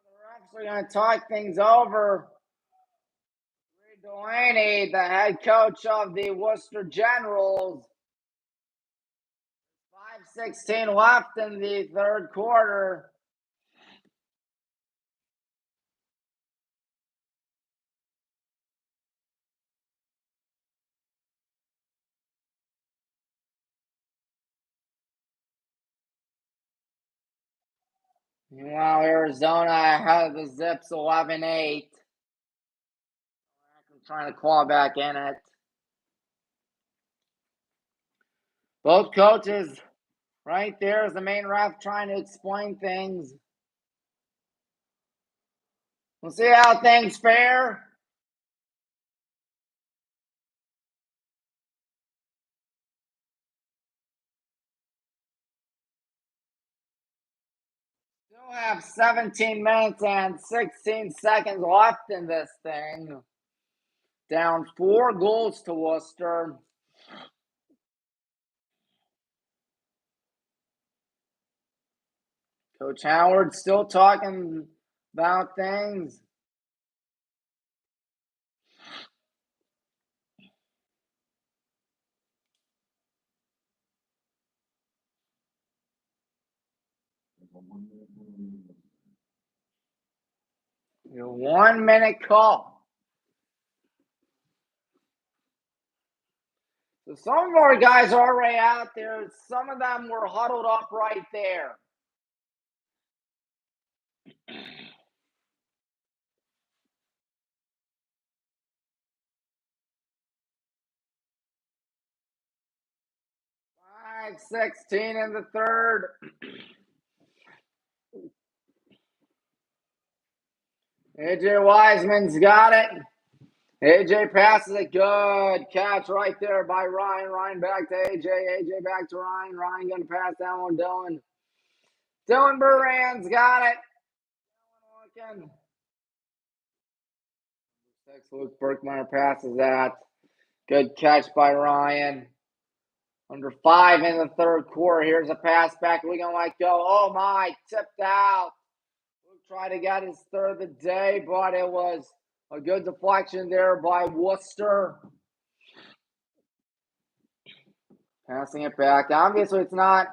The refs are going to talk things over. Delaney, the head coach of the Wooster Generals. 5:16 left in the third quarter. Meanwhile, Arizona ahead of the Zips 11-8. I'm trying to claw back in it. Both coaches right there is the main ref trying to explain things. We'll see how things fare. Still have 17 minutes and 16 seconds left in this thing. Down 4 goals to Wooster. Coach Howard still talking about things. Your 1 minute call. So some of our guys are already out there. Some of them were huddled up right there. Five 16 in the third. AJ Wiseman's got it. AJ passes it. Good catch right there by Ryan. Ryan back to AJ. AJ back to Ryan. Ryan going to pass that one. Dylan Buran's got it. Looking. Luke Berkmeyer passes that. Good catch by Ryan. Under 5 in the third quarter. Here's a pass back. We're going to let go. Oh, my. Tipped out. Luke tried to get his third of the day, but it was a good deflection there by Wooster. Passing it back. Obviously, it's not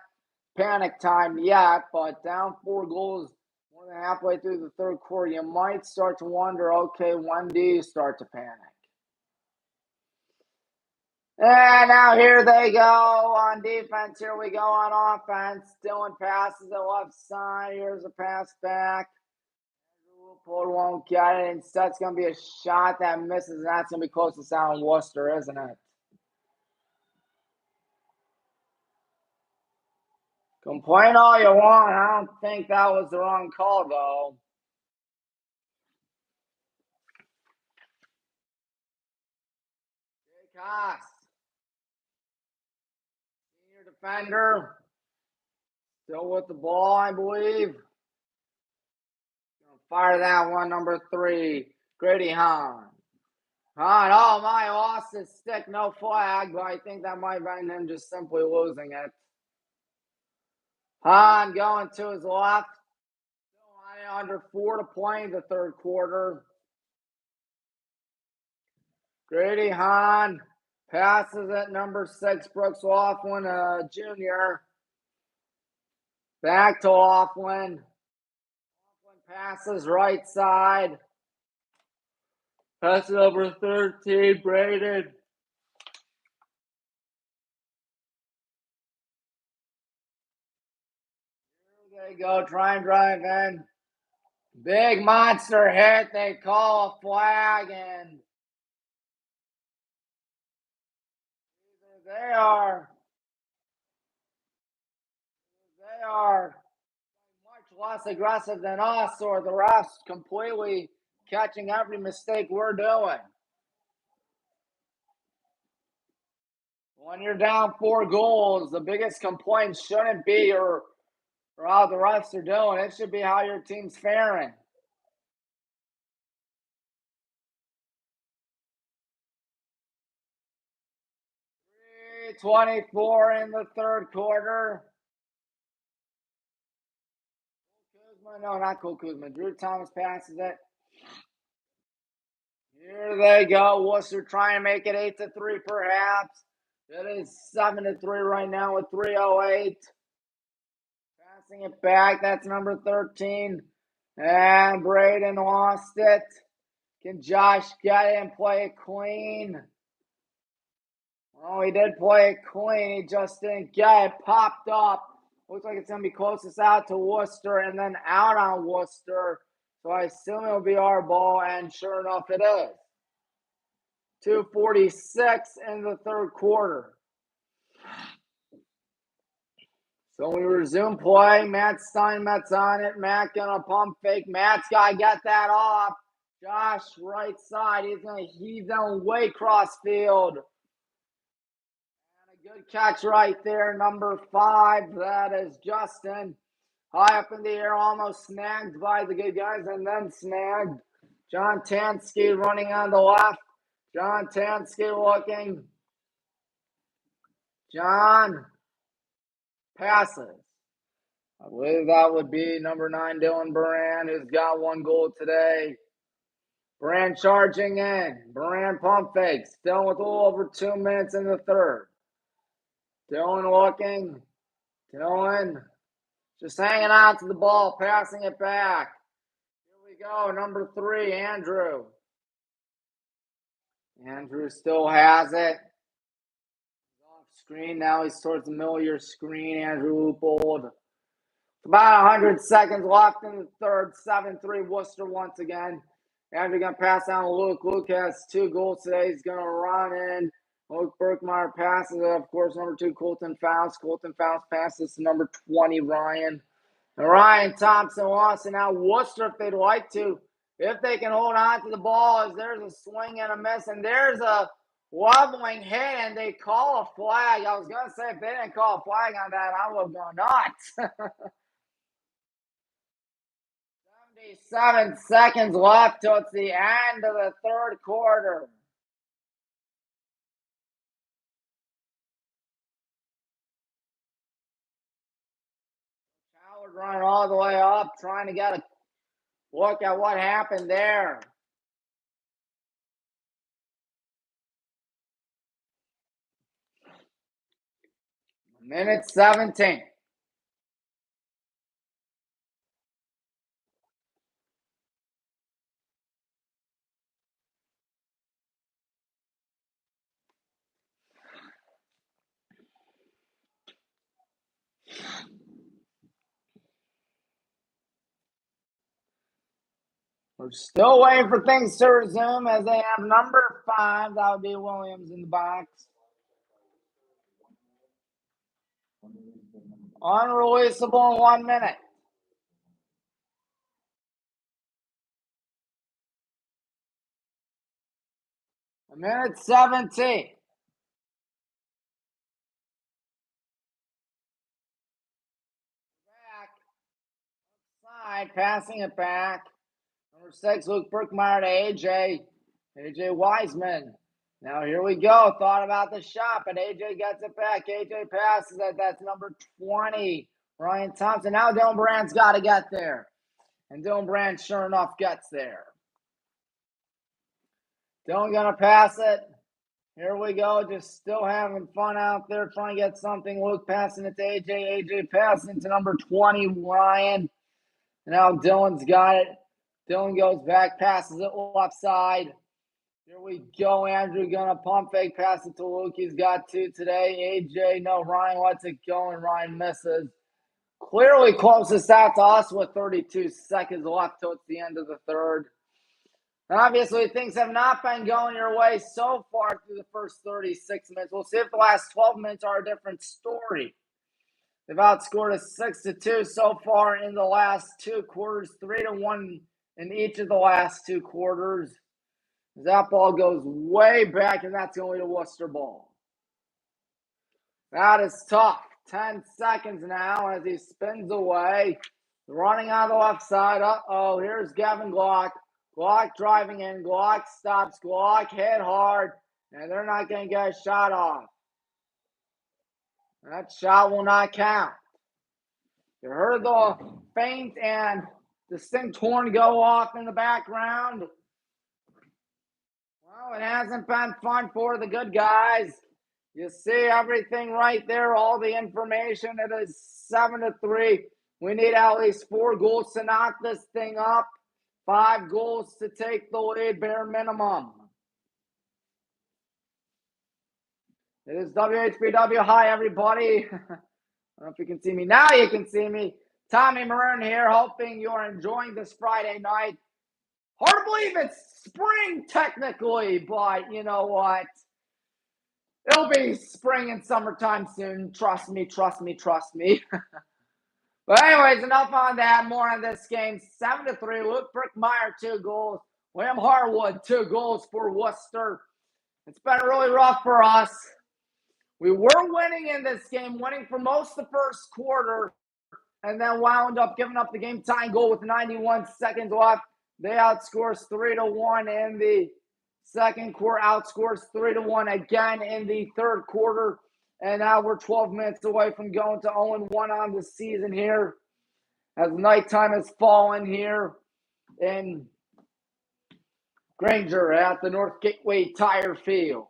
panic time yet, but down 4 goals more than halfway through the third quarter, you might start to wonder, okay, when do you start to panic? And now here they go on defense. Here we go on offense. Dylan passes it left side. Here's a pass back. Loophole won't get it. Instead, it's going to be a shot that misses, and that's going to be close to sound Wooster, isn't it? Complain all you want. I don't think that was the wrong call, though. Jake Haas. Senior defender. Still with the ball, I believe. Fire that one, number 3. Grady Hahn. Hahn, oh my, lost his stick, no flag, but I think that might have been him just simply losing it. Hahn going to his left. Still under 4 to play in the third quarter. Grady Hahn passes it, number 6, Brooks Laughlin, Jr. Back to Laughlin. Laughlin passes right side. Passes over 13, Braden. Here they go, try and drive in. Big monster hit. They call a flag, and they are much less aggressive than us, or the refs completely catching every mistake we're doing. When you're down 4 goals, the biggest complaint shouldn't be or how the refs are doing. It should be how your team's faring. 3:24 in the third quarter. Kuzma, no, not Cole Kuzma. Drew Thomas passes it. Here they go. Wooster trying to make it 8-3 perhaps. It is 7-3 right now with 3:08. Passing it back. That's number 13. And Braden lost it. Can Josh get it and play it clean? Oh, he did play it clean. He just didn't get it. Popped up. Looks like it's going to be closest out to Wooster and then out on Wooster. So I assume it'll be our ball, and sure enough, it is. 2:46 in the third quarter. So we resume play. Matt Steinmetz on it. Matt gonna pump fake. Matt's got to get that off. Josh, right side. He's going to heave them way cross field. And a good catch right there. Number 5. That is Justin. High up in the air. Almost snagged by the good guys and then snagged. John Tansky running on the left. John Tansky looking. John passes. I believe that would be number 9, Dylan Baran, who's got 1 goal today. Baran charging in. Baran pump fake. Still with a little over 2 minutes in the third. Dylan looking. Dylan just hanging on to the ball, passing it back. Here we go. Number 3, Andrew. Andrew still has it. Off screen. Now he's towards the middle of your screen. Andrew Loopold. About 100 seconds left in the third. 7-3 Wooster once again. Andrew going to pass down to Luke. Luke has 2 goals today. He's going to run in. Luke Berkmeyer passes it. Of course, number 2, Colton Faust. Colton Faust passes to number 20, Ryan. And Ryan Thompson lost. And now Wooster, if they'd like to, if they can hold on to the ball, as there's a swing and a miss. And there's a wobbling hit, and they call a flag. I was going to say, if they didn't call a flag on that, I would have gone nuts. 77 seconds left till it's the end of the third quarter. Howard running all the way up, trying to get a look at what happened there. Minute 17. We're still waiting for things to resume as they have number 5. That would be Williams in the box. Unreleasable in 1 minute. Minute 17. Back. Side, passing it back. Number 6, Luke Berkmeyer to AJ. AJ Wiseman. Now here we go. Thought about the shot, but AJ gets it back. AJ passes it. That's number 20, Ryan Thompson. Now Dylan Brand's got to get there. And Dylan Brand, sure enough, gets there. Dylan going to pass it. Here we go. Just still having fun out there, trying to get something. Luke passing it to AJ. AJ passing to number 20, Ryan. Now Dylan's got it. Dylan goes back, passes it left side. Here we go. Andrew gonna pump fake, pass it to Luke. He's got 2 today. AJ, no. Ryan lets it go, and Ryan misses. Clearly closest out to us with 32 seconds left till it's the end of the third. Obviously, things have not been going your way so far through the first 36 minutes. We'll see if the last 12 minutes are a different story. They've outscored us 6-2 so far in the last 2 quarters, 3-1 in each of the last 2 quarters. That ball goes way back, and that's going to Wooster ball. That is tough. 10 seconds now as he spins away. Running on the left side. Uh-oh, here's Gavin Glock. Glock driving in. Glock stops. Glock hit hard, and they're not going to get a shot off. That shot will not count. You heard the faint and distinct horn go off in the background. Well, it hasn't been fun for the good guys. You see everything right there, all the information. It is 7-3. We need at least 4 goals to knock this thing up. 5 goals to take the lead, bare minimum. It is WHBW. Hi, everybody. I don't know if you can see me. Now you can see me. Tommy Marin here, hoping you're enjoying this Friday night. Hard to believe it's spring technically, but you know what? It'll be spring and summertime soon. Trust me, trust me, trust me. But anyways, enough on that. More on this game. 7-3. Luke Brickmeyer, 2 goals. William Harwood, 2 goals for Wooster. It's been really rough for us. We were winning in this game, winning for most of the first quarter, and then wound up giving up the game-tying goal with 91 seconds left. They outscores 3-1 in the second quarter, outscores 3-1 again in the third quarter. And now we're 12 minutes away from going to 0-1 on the season here, as nighttime has fallen here in Granger at the North Gateway Tire Field.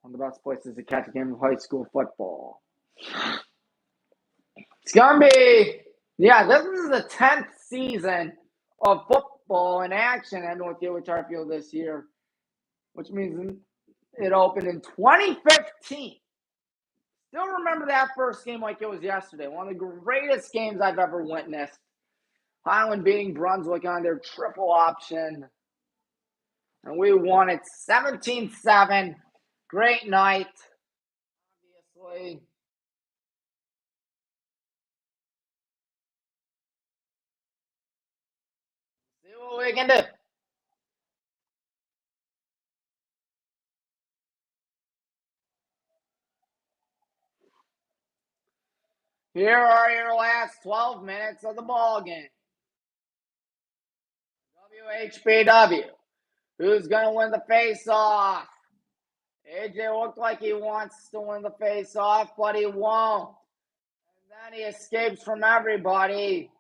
One of the best places to catch a game of high school football. It's going to be, this is the 10th season of football in action at North Gateway Tire Field this year, which means it opened in 2015. Still remember that first game like it was yesterday. One of the greatest games I've ever witnessed. Highland beating Brunswick on their triple option. And we won it 17-7. Great night, obviously. See what we can do. Here are your last 12 minutes of the ball game. WHBW. Who's going to win the face-off? AJ looked like he wants to win the face-off, but he won't. And then he escapes from everybody.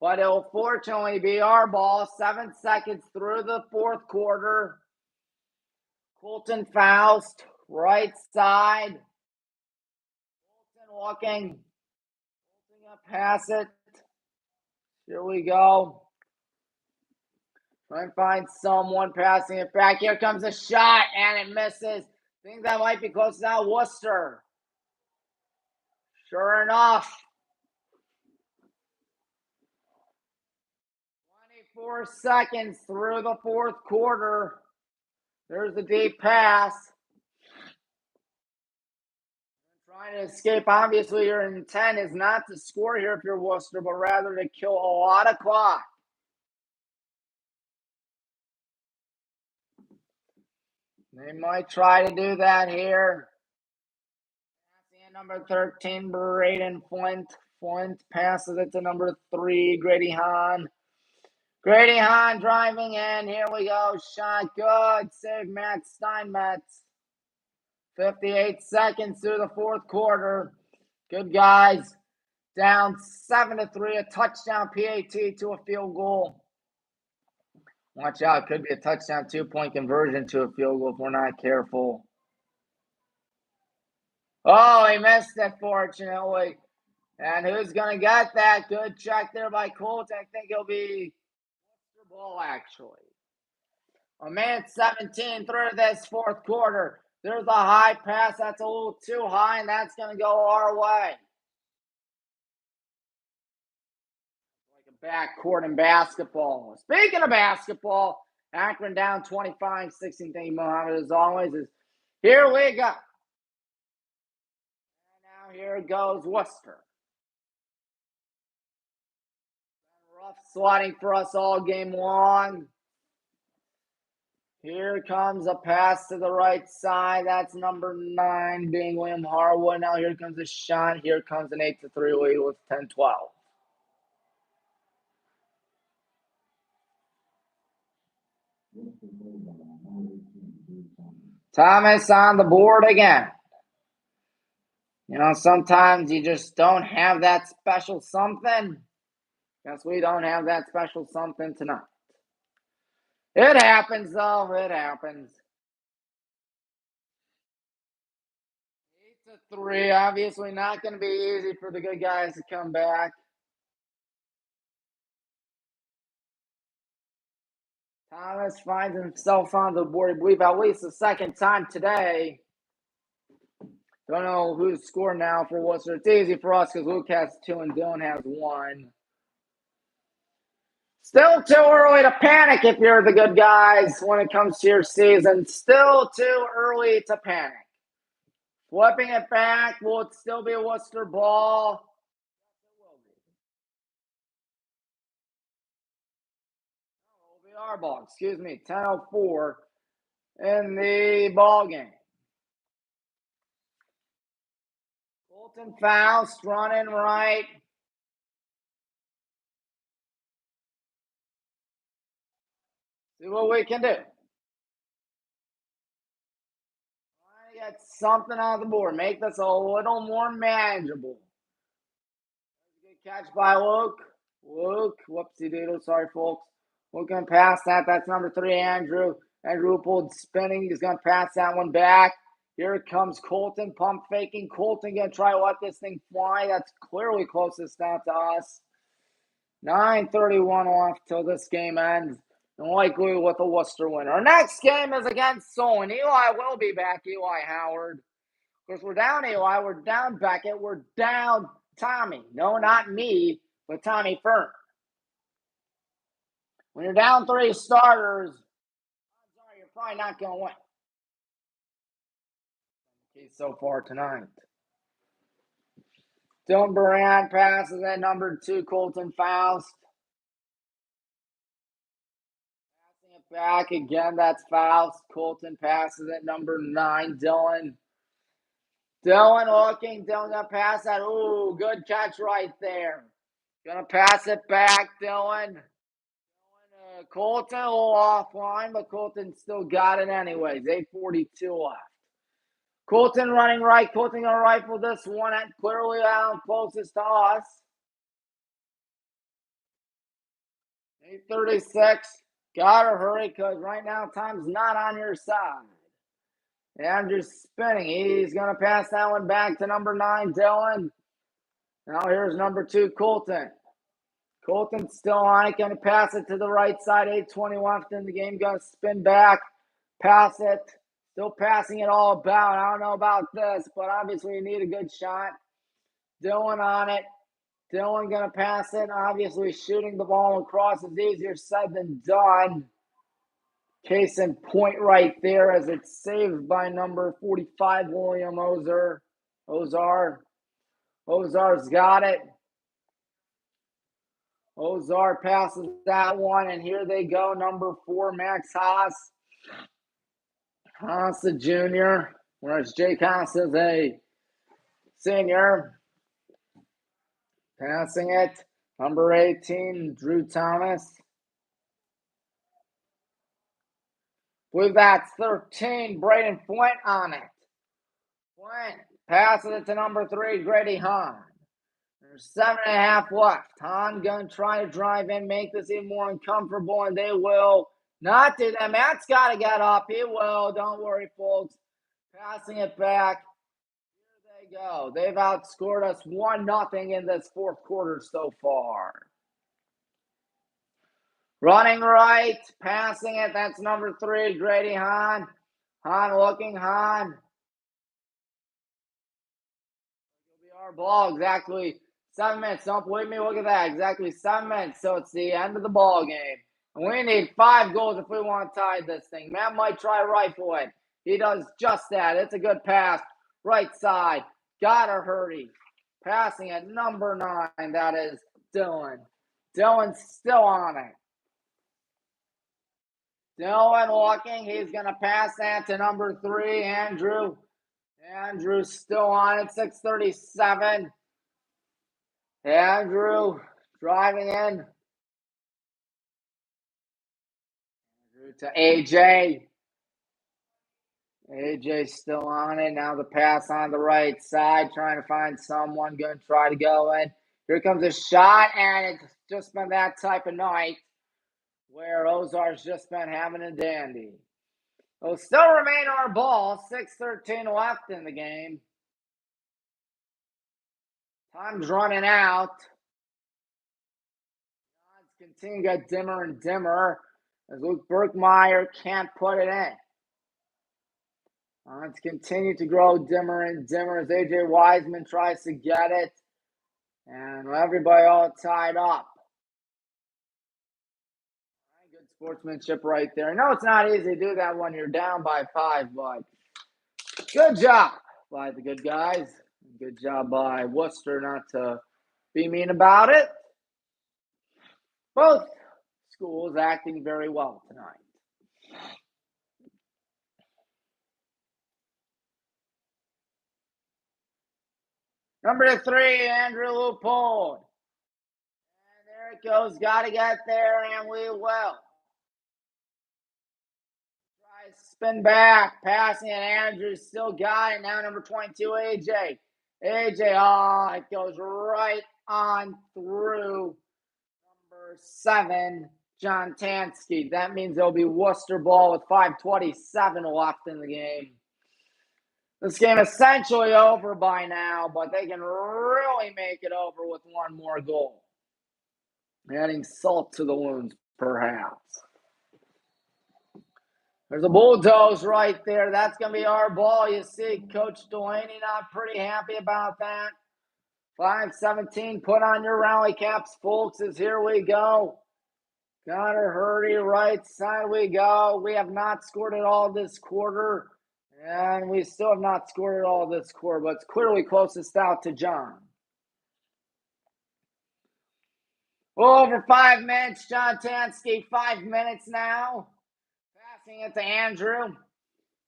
But it'll fortunately be our ball. 7 seconds through the fourth quarter. Colton Faust, right side. Colton looking. Colton up, pass it. Here we go. Try and find someone passing it back. Here comes a shot, and it misses. Think that might be close now. Wooster. Sure enough. 24 seconds through the fourth quarter. There's the deep pass. Trying to escape. Obviously, your intent is not to score here if you're Wooster, but rather to kill a lot of clock. They might try to do that here. Number 13, Braden Flint. Flint passes it to number 3, Grady Hahn. Grady Hahn driving in. Here we go. Shot good. Save Matt Steinmetz. 58 seconds through the fourth quarter. Good guys. Down 7-3. A touchdown PAT to a field goal. Watch out. Could be a touchdown 2-point conversion to a field goal if we're not careful. Oh, he missed it, fortunately. And who's going to get that? Good check there by Colt. I think it'll be Wooster ball, actually. A minute 17 through this fourth quarter. There's a high pass. That's a little too high, and that's going to go our way. Like a backcourt in basketball. Speaking of basketball, Akron down 25-16. Thank you, Mohammed, as always. Here we go. And now here goes Wooster. Rough slotting for us all game long. Here comes a pass to the right side. That's number 9 being William Harwood. Now here comes a shot. Here comes an 8-3 lead with 10-12. Thomas on the board again. You know, sometimes you just don't have that special something. Guess we don't have that special something tonight. It happens, though. It happens. 8-3. Obviously not going to be easy for the good guys to come back. Thomas finds himself on the board, I believe, at least the second time today. Don't know who's scoring now for Wooster. It's easy for us because Luke has 2 and Dylan has 1. Still too early to panic if you're the good guys when it comes to your season. Still too early to panic. Flipping it back, will it still be a Wooster ball? It will be our ball, excuse me, 10:04 in the ball game. Colton Faust running right. See what we can do. Trying to get something on the board. Make this a little more manageable. Good catch by Luke. Luke, whoopsie doodle, sorry folks. Luke gonna pass that. That's number 3, Andrew. Andrew pulled spinning. He's gonna pass that one back. Here comes Colton, pump faking. Colton gonna try to let this thing fly. That's clearly closest down to us. 9:31 off till this game ends. And likely with a Wooster win. Our next game is against Solon. Eli will be back, Eli Howard. Of course, we're down Eli, we're down Beckett, we're down Tommy. No, not me, but Tommy Fern. When you're down 3 starters, I'm sorry, you're probably not going to win. Okay, so far tonight. Dylan Baran passes at number 2, Colton Faust. Passing it back again, that's Faust. Colton passes at number 9, Dylan. Dylan looking, Dylan gonna pass that. Ooh, good catch right there. Gonna pass it back, Dylan. Colton a little offline, but Colton still got it anyways. 8:42 left. Colton running right. Colton gonna rifle this one at clearly down closest to us. 8:36. Gotta hurry because right now time's not on your side. Andrew's spinning. He's gonna pass that one back to number 9, Dylan. Now here's number 2, Colton. Colton's still on it, going to pass it to the right side. 8:20 left in the game, going to spin back, pass it. Still passing it all about. I don't know about this, but obviously you need a good shot. Dylan on it. Dylan going to pass it. Obviously shooting the ball across is easier said than done. Case in point right there as it's saved by number 45, William Ozar. Ozar's got it. Ozar passes that one, and here they go. Number 4, Max Haas. Haas, a junior, whereas Jake Haas is a senior. Passing it. Number 18, Drew Thomas. I believe that's 13, Braden Flint on it. Flint passes it to number 3, Grady Hahn. There's 7.5 left. Hahn going to try to drive in, make this even more uncomfortable, and they will not do that. Matt's got to get up. He will. Don't worry, folks. Passing it back. Here they go. They've outscored us 1-0 in this 4th quarter so far. Running right. Passing it. That's number 3, Grady Hahn. Hahn looking. Hahn. It'll be our ball. Exactly 7 minutes. Don't believe me? Look at that. Exactly 7 minutes. So it's the end of the ball game. And we need 5 goals if we want to tie this thing. Matt might try rifle it. He does just that. It's a good pass. Right side. Gotta hurry. Passing at number 9. That is Dylan. Dylan's still on it. Dylan walking. He's going to pass that to number 3, Andrew. Andrew's still on it. 6:37. Andrew driving in. Andrew to AJ. AJ still on it. Now the pass on the right side, trying to find someone, going to try to go in. Here comes a shot, and it's just been that type of night where Ozark's just been having a dandy. It'll still remain our ball. 6:13 left in the game. Time's running out. Odds continue to get dimmer and dimmer as Luke Berkmeyer can't put it in. Odds continue to grow dimmer and dimmer as AJ Wiseman tries to get it. And everybody all tied up. Good sportsmanship right there. I know it's not easy to do that when you're down by 5, but good job by the good guys. Good job by Wooster not to be mean about it. Both schools acting very well tonight. Number 3, Andrew Lupone. And there it goes. Got to get there, and we will. Try spin back. Passing, and Andrew still got it. Now number 22, AJ. AJ, it goes right on through number 7, John Tansky. That means there'll be Wooster ball with 5:27 left in the game. This game is essentially over by now, but they can really make it over with one more goal. Adding salt to the wounds, perhaps. There's a bulldoze right there. That's going to be our ball. You see Coach Delaney not pretty happy about that. 5:17, put on your rally caps, folks, as here we go. Connor Hurdy, right side we go. We have not scored at all this quarter. And we still have not scored at all this quarter, but it's clearly closest out to John. Well, over 5 minutes, John Tansky, 5 minutes now. Passing it to Andrew.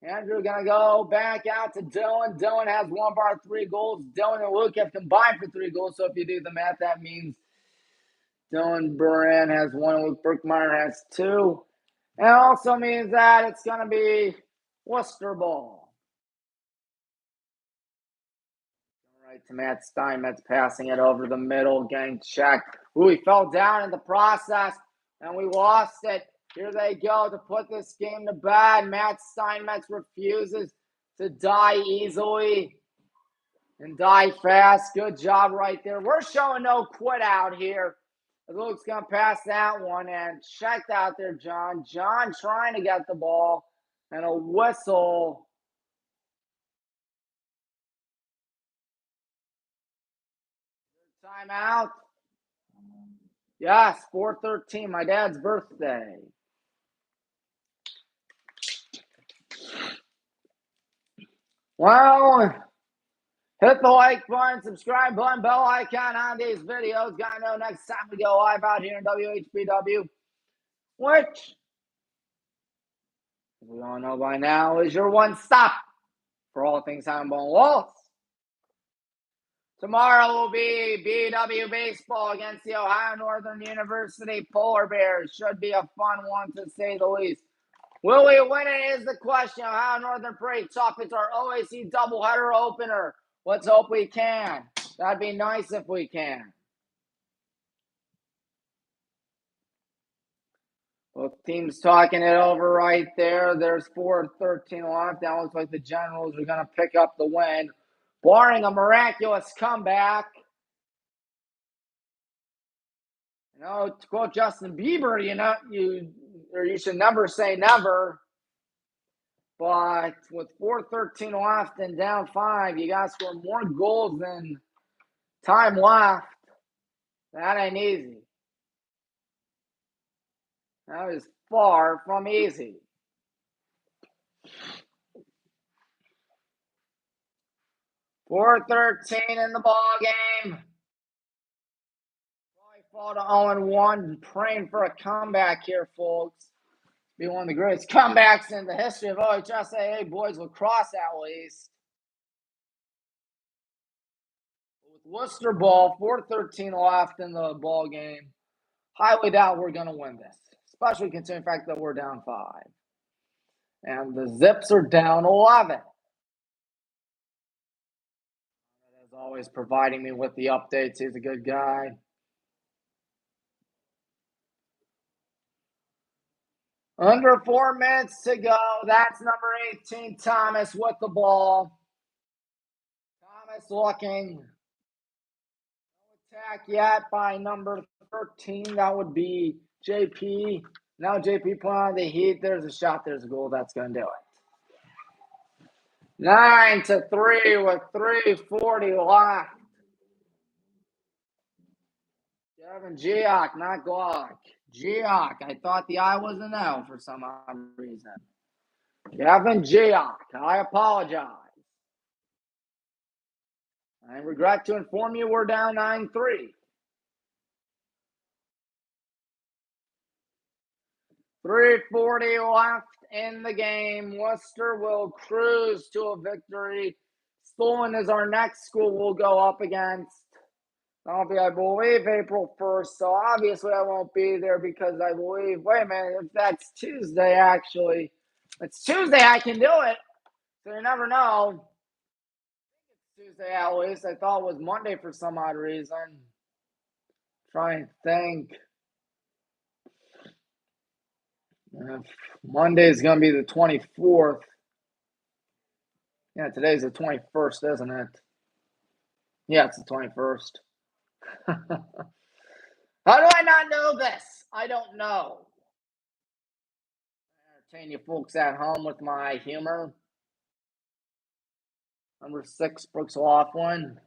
Andrew going to go back out to Dylan. Dylan has one of our 3 goals. Dylan and Luke have combined for 3 goals, so if you do the math, that means Dylan Buran has 1 and Luke Berkmeyer has 2. And it also means that it's going to be Wooster ball. All right, to Matt Steinmetz, passing it over the middle, getting checked. Ooh, he fell down in the process, and we lost it. Here they go to put this game to bed. Matt Steinmetz refuses to die easily and die fast. Good job right there. We're showing no quit out here. Luke's going to pass that one, and checked out there, John. John trying to get the ball, and a whistle. Timeout. Yes, 4:13, my dad's birthday. Well, hit the like button, subscribe button, bell icon on these videos. Gotta know next time we go live out here in WHBW, which we all know by now is your one stop for all things Highland Walls. Tomorrow will be BW Baseball against the Ohio Northern University Polar Bears. Should be a fun one, to say the least. Will we win it is the question. Ohio Northern pretty tough. It's our OAC doubleheader opener. Let's hope we can. That'd be nice if we can. Both teams talking it over right there. There's 4:13 left. That looks like the Generals are going to pick up the win, barring a miraculous comeback. You know, to quote Justin Bieber, you should never say never. But with 4:13 left and down 5, you got to score more goals than time left. That ain't easy. That is far from easy. .413 in the ball game. Probably fall to 0-1. Praying for a comeback here, folks. Be one of the greatest comebacks in the history of OHSAA boys lacrosse, at least. With Wooster ball, 4:13 left in the ball game. Highly doubt we're going to win this, especially considering the fact that we're down 5. And the Zips are down 11. As always, providing me with the updates. He's a good guy. Under 4 minutes to go. That's number 18, Thomas, with the ball. Thomas looking. No attack yet by number 13. That would be JP. Now JP put on the heat. There's a shot. There's a goal. That's going to do it. 9-3 with 3:40 left. Kevin Giak, not Glock. Giak. I thought the I was an L for some odd reason. Kevin Giak. I apologize. I regret to inform you we're down 9-3. 3:40 left in the game. Wooster will cruise to a victory. Stolen is our next school we'll go up against. That'll be, I believe, April 1st. So obviously I won't be there because I believe, wait a minute, if that's Tuesday, actually. If it's Tuesday, I can do it. So you never know. It's Tuesday at least. I thought it was Monday for some odd reason. Trying to think. Monday is going to be the 24th. Yeah, today's the 21st, isn't it? Yeah, it's the 21st. How do I not know this? I don't know. Entertain you folks at home with my humor. Number 6, Brooks Laughlin.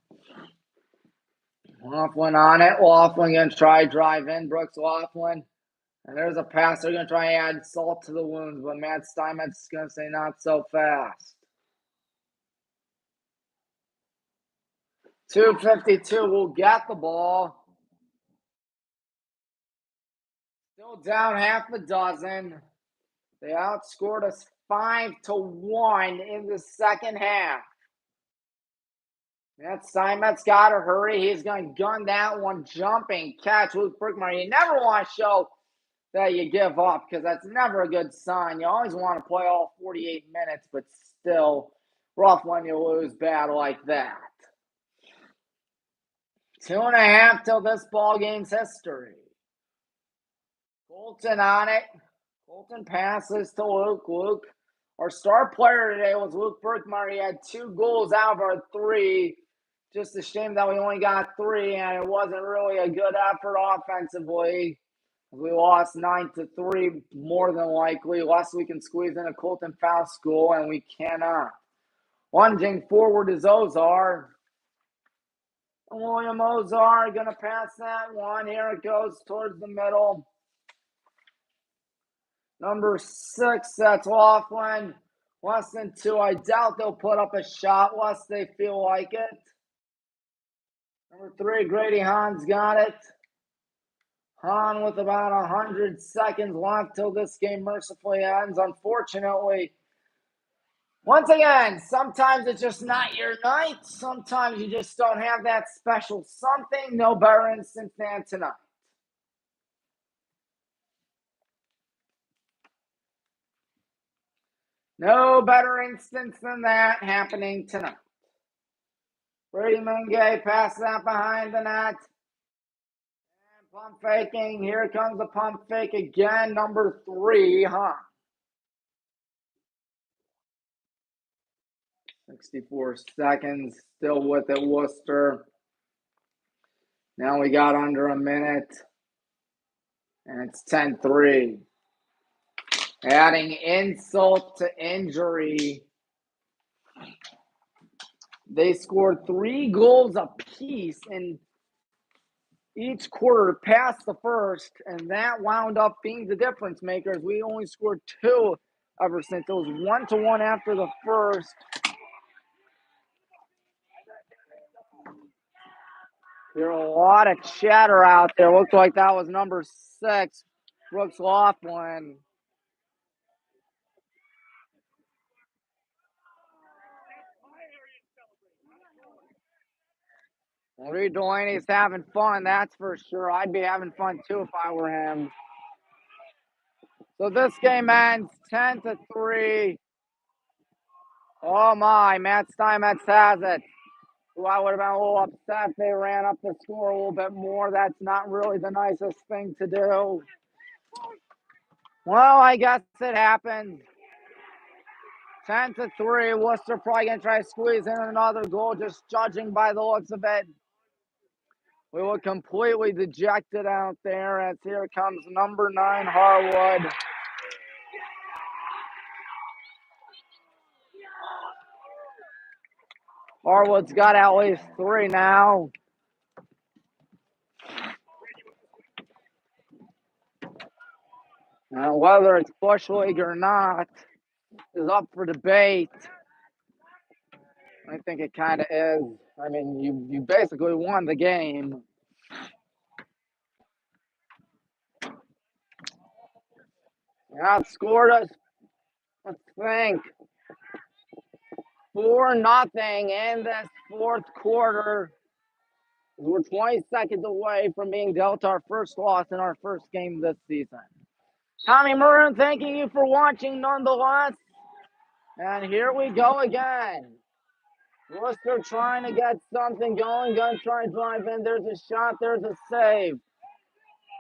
Laughlin on it. Laughlin going to try drive in. Brooks Laughlin. And there's a pass. They're going to try and add salt to the wounds, but Matt Steinmetz is going to say not so fast. 2:52 will get the ball. Still down half a dozen. They outscored us 5-1 in the second half. Matt Steinmetz got to hurry. He's going to gun that one. Jumping catch. Luke Brickmeyer. You never want to show that you give up because that's never a good sign. You always want to play all 48 minutes, but still rough when you lose bad like that. 2.5 till this ball game's history. Colton on it. Colton passes to Luke. Luke, our star player today was Luke Brickmeyer. He had 2 goals out of our 3. Just a shame that we only got 3, and it wasn't really a good effort offensively. We lost 9-3, more than likely. Less we can squeeze in a Colton foul school, and we cannot. Lunging forward is Ozar. William Ozar going to pass that one. Here it goes towards the middle. Number 6, that's Laughlin. Less than 2. I doubt they'll put up a shot unless they feel like it. Number 3, Grady Hahn's got it. Hahn with about 100 seconds left till this game mercifully ends. Unfortunately, once again, sometimes it's just not your night. Sometimes you just don't have that special something. No better instance than tonight. No better instance than that happening tonight. Brady Mungay passes that behind the net. And pump faking. Here comes the pump fake again. Number 3, Hahn. 64 seconds, still with it, Wooster. Now we got under a minute, and it's 10-3. Adding insult to injury, they scored 3 goals apiece in each quarter past the first, and that wound up being the difference makers. We only scored 2 ever since. It was 1-1 after the first. There's a lot of chatter out there. Looked like that was number 6, Brooks Laughlin. Reed Delaney's having fun, that's for sure. I'd be having fun too if I were him. So this game ends 10-3. Oh my, Matt Steinmetz has it. Who I would have been a little upset if they ran up the score a little bit more. That's not really the nicest thing to do. Well, I guess it happened. 10-3. Wooster probably gonna try to squeeze in another goal, just judging by the looks of it. We were completely dejected out there as here comes number 9 Harwood. Harwood's got at least 3 now. Whether it's Bush League or not is up for debate. I think it kind of is. I mean, you basically won the game. You outscored us, let's think, 4-0 in this fourth quarter. We're 20 seconds away from being dealt our first loss in our first game this season. Tommy Maroon, thanking you for watching nonetheless. And here we go again. Wooster trying to get something going. Gonna try and drive in. There's a shot. There's a save.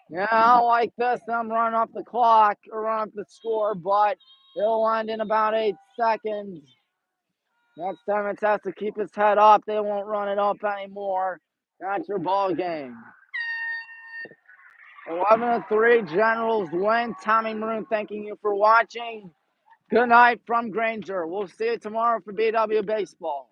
Yeah, I don't like this. I'm running up the clock or run up the score, but it'll end in about 8 seconds. Next time it has to keep his head up. They won't run it up anymore. That's your ball game. 11-3, Generals win. Tommy Maroon, thanking you for watching. Good night from Granger. We'll see you tomorrow for BW Baseball.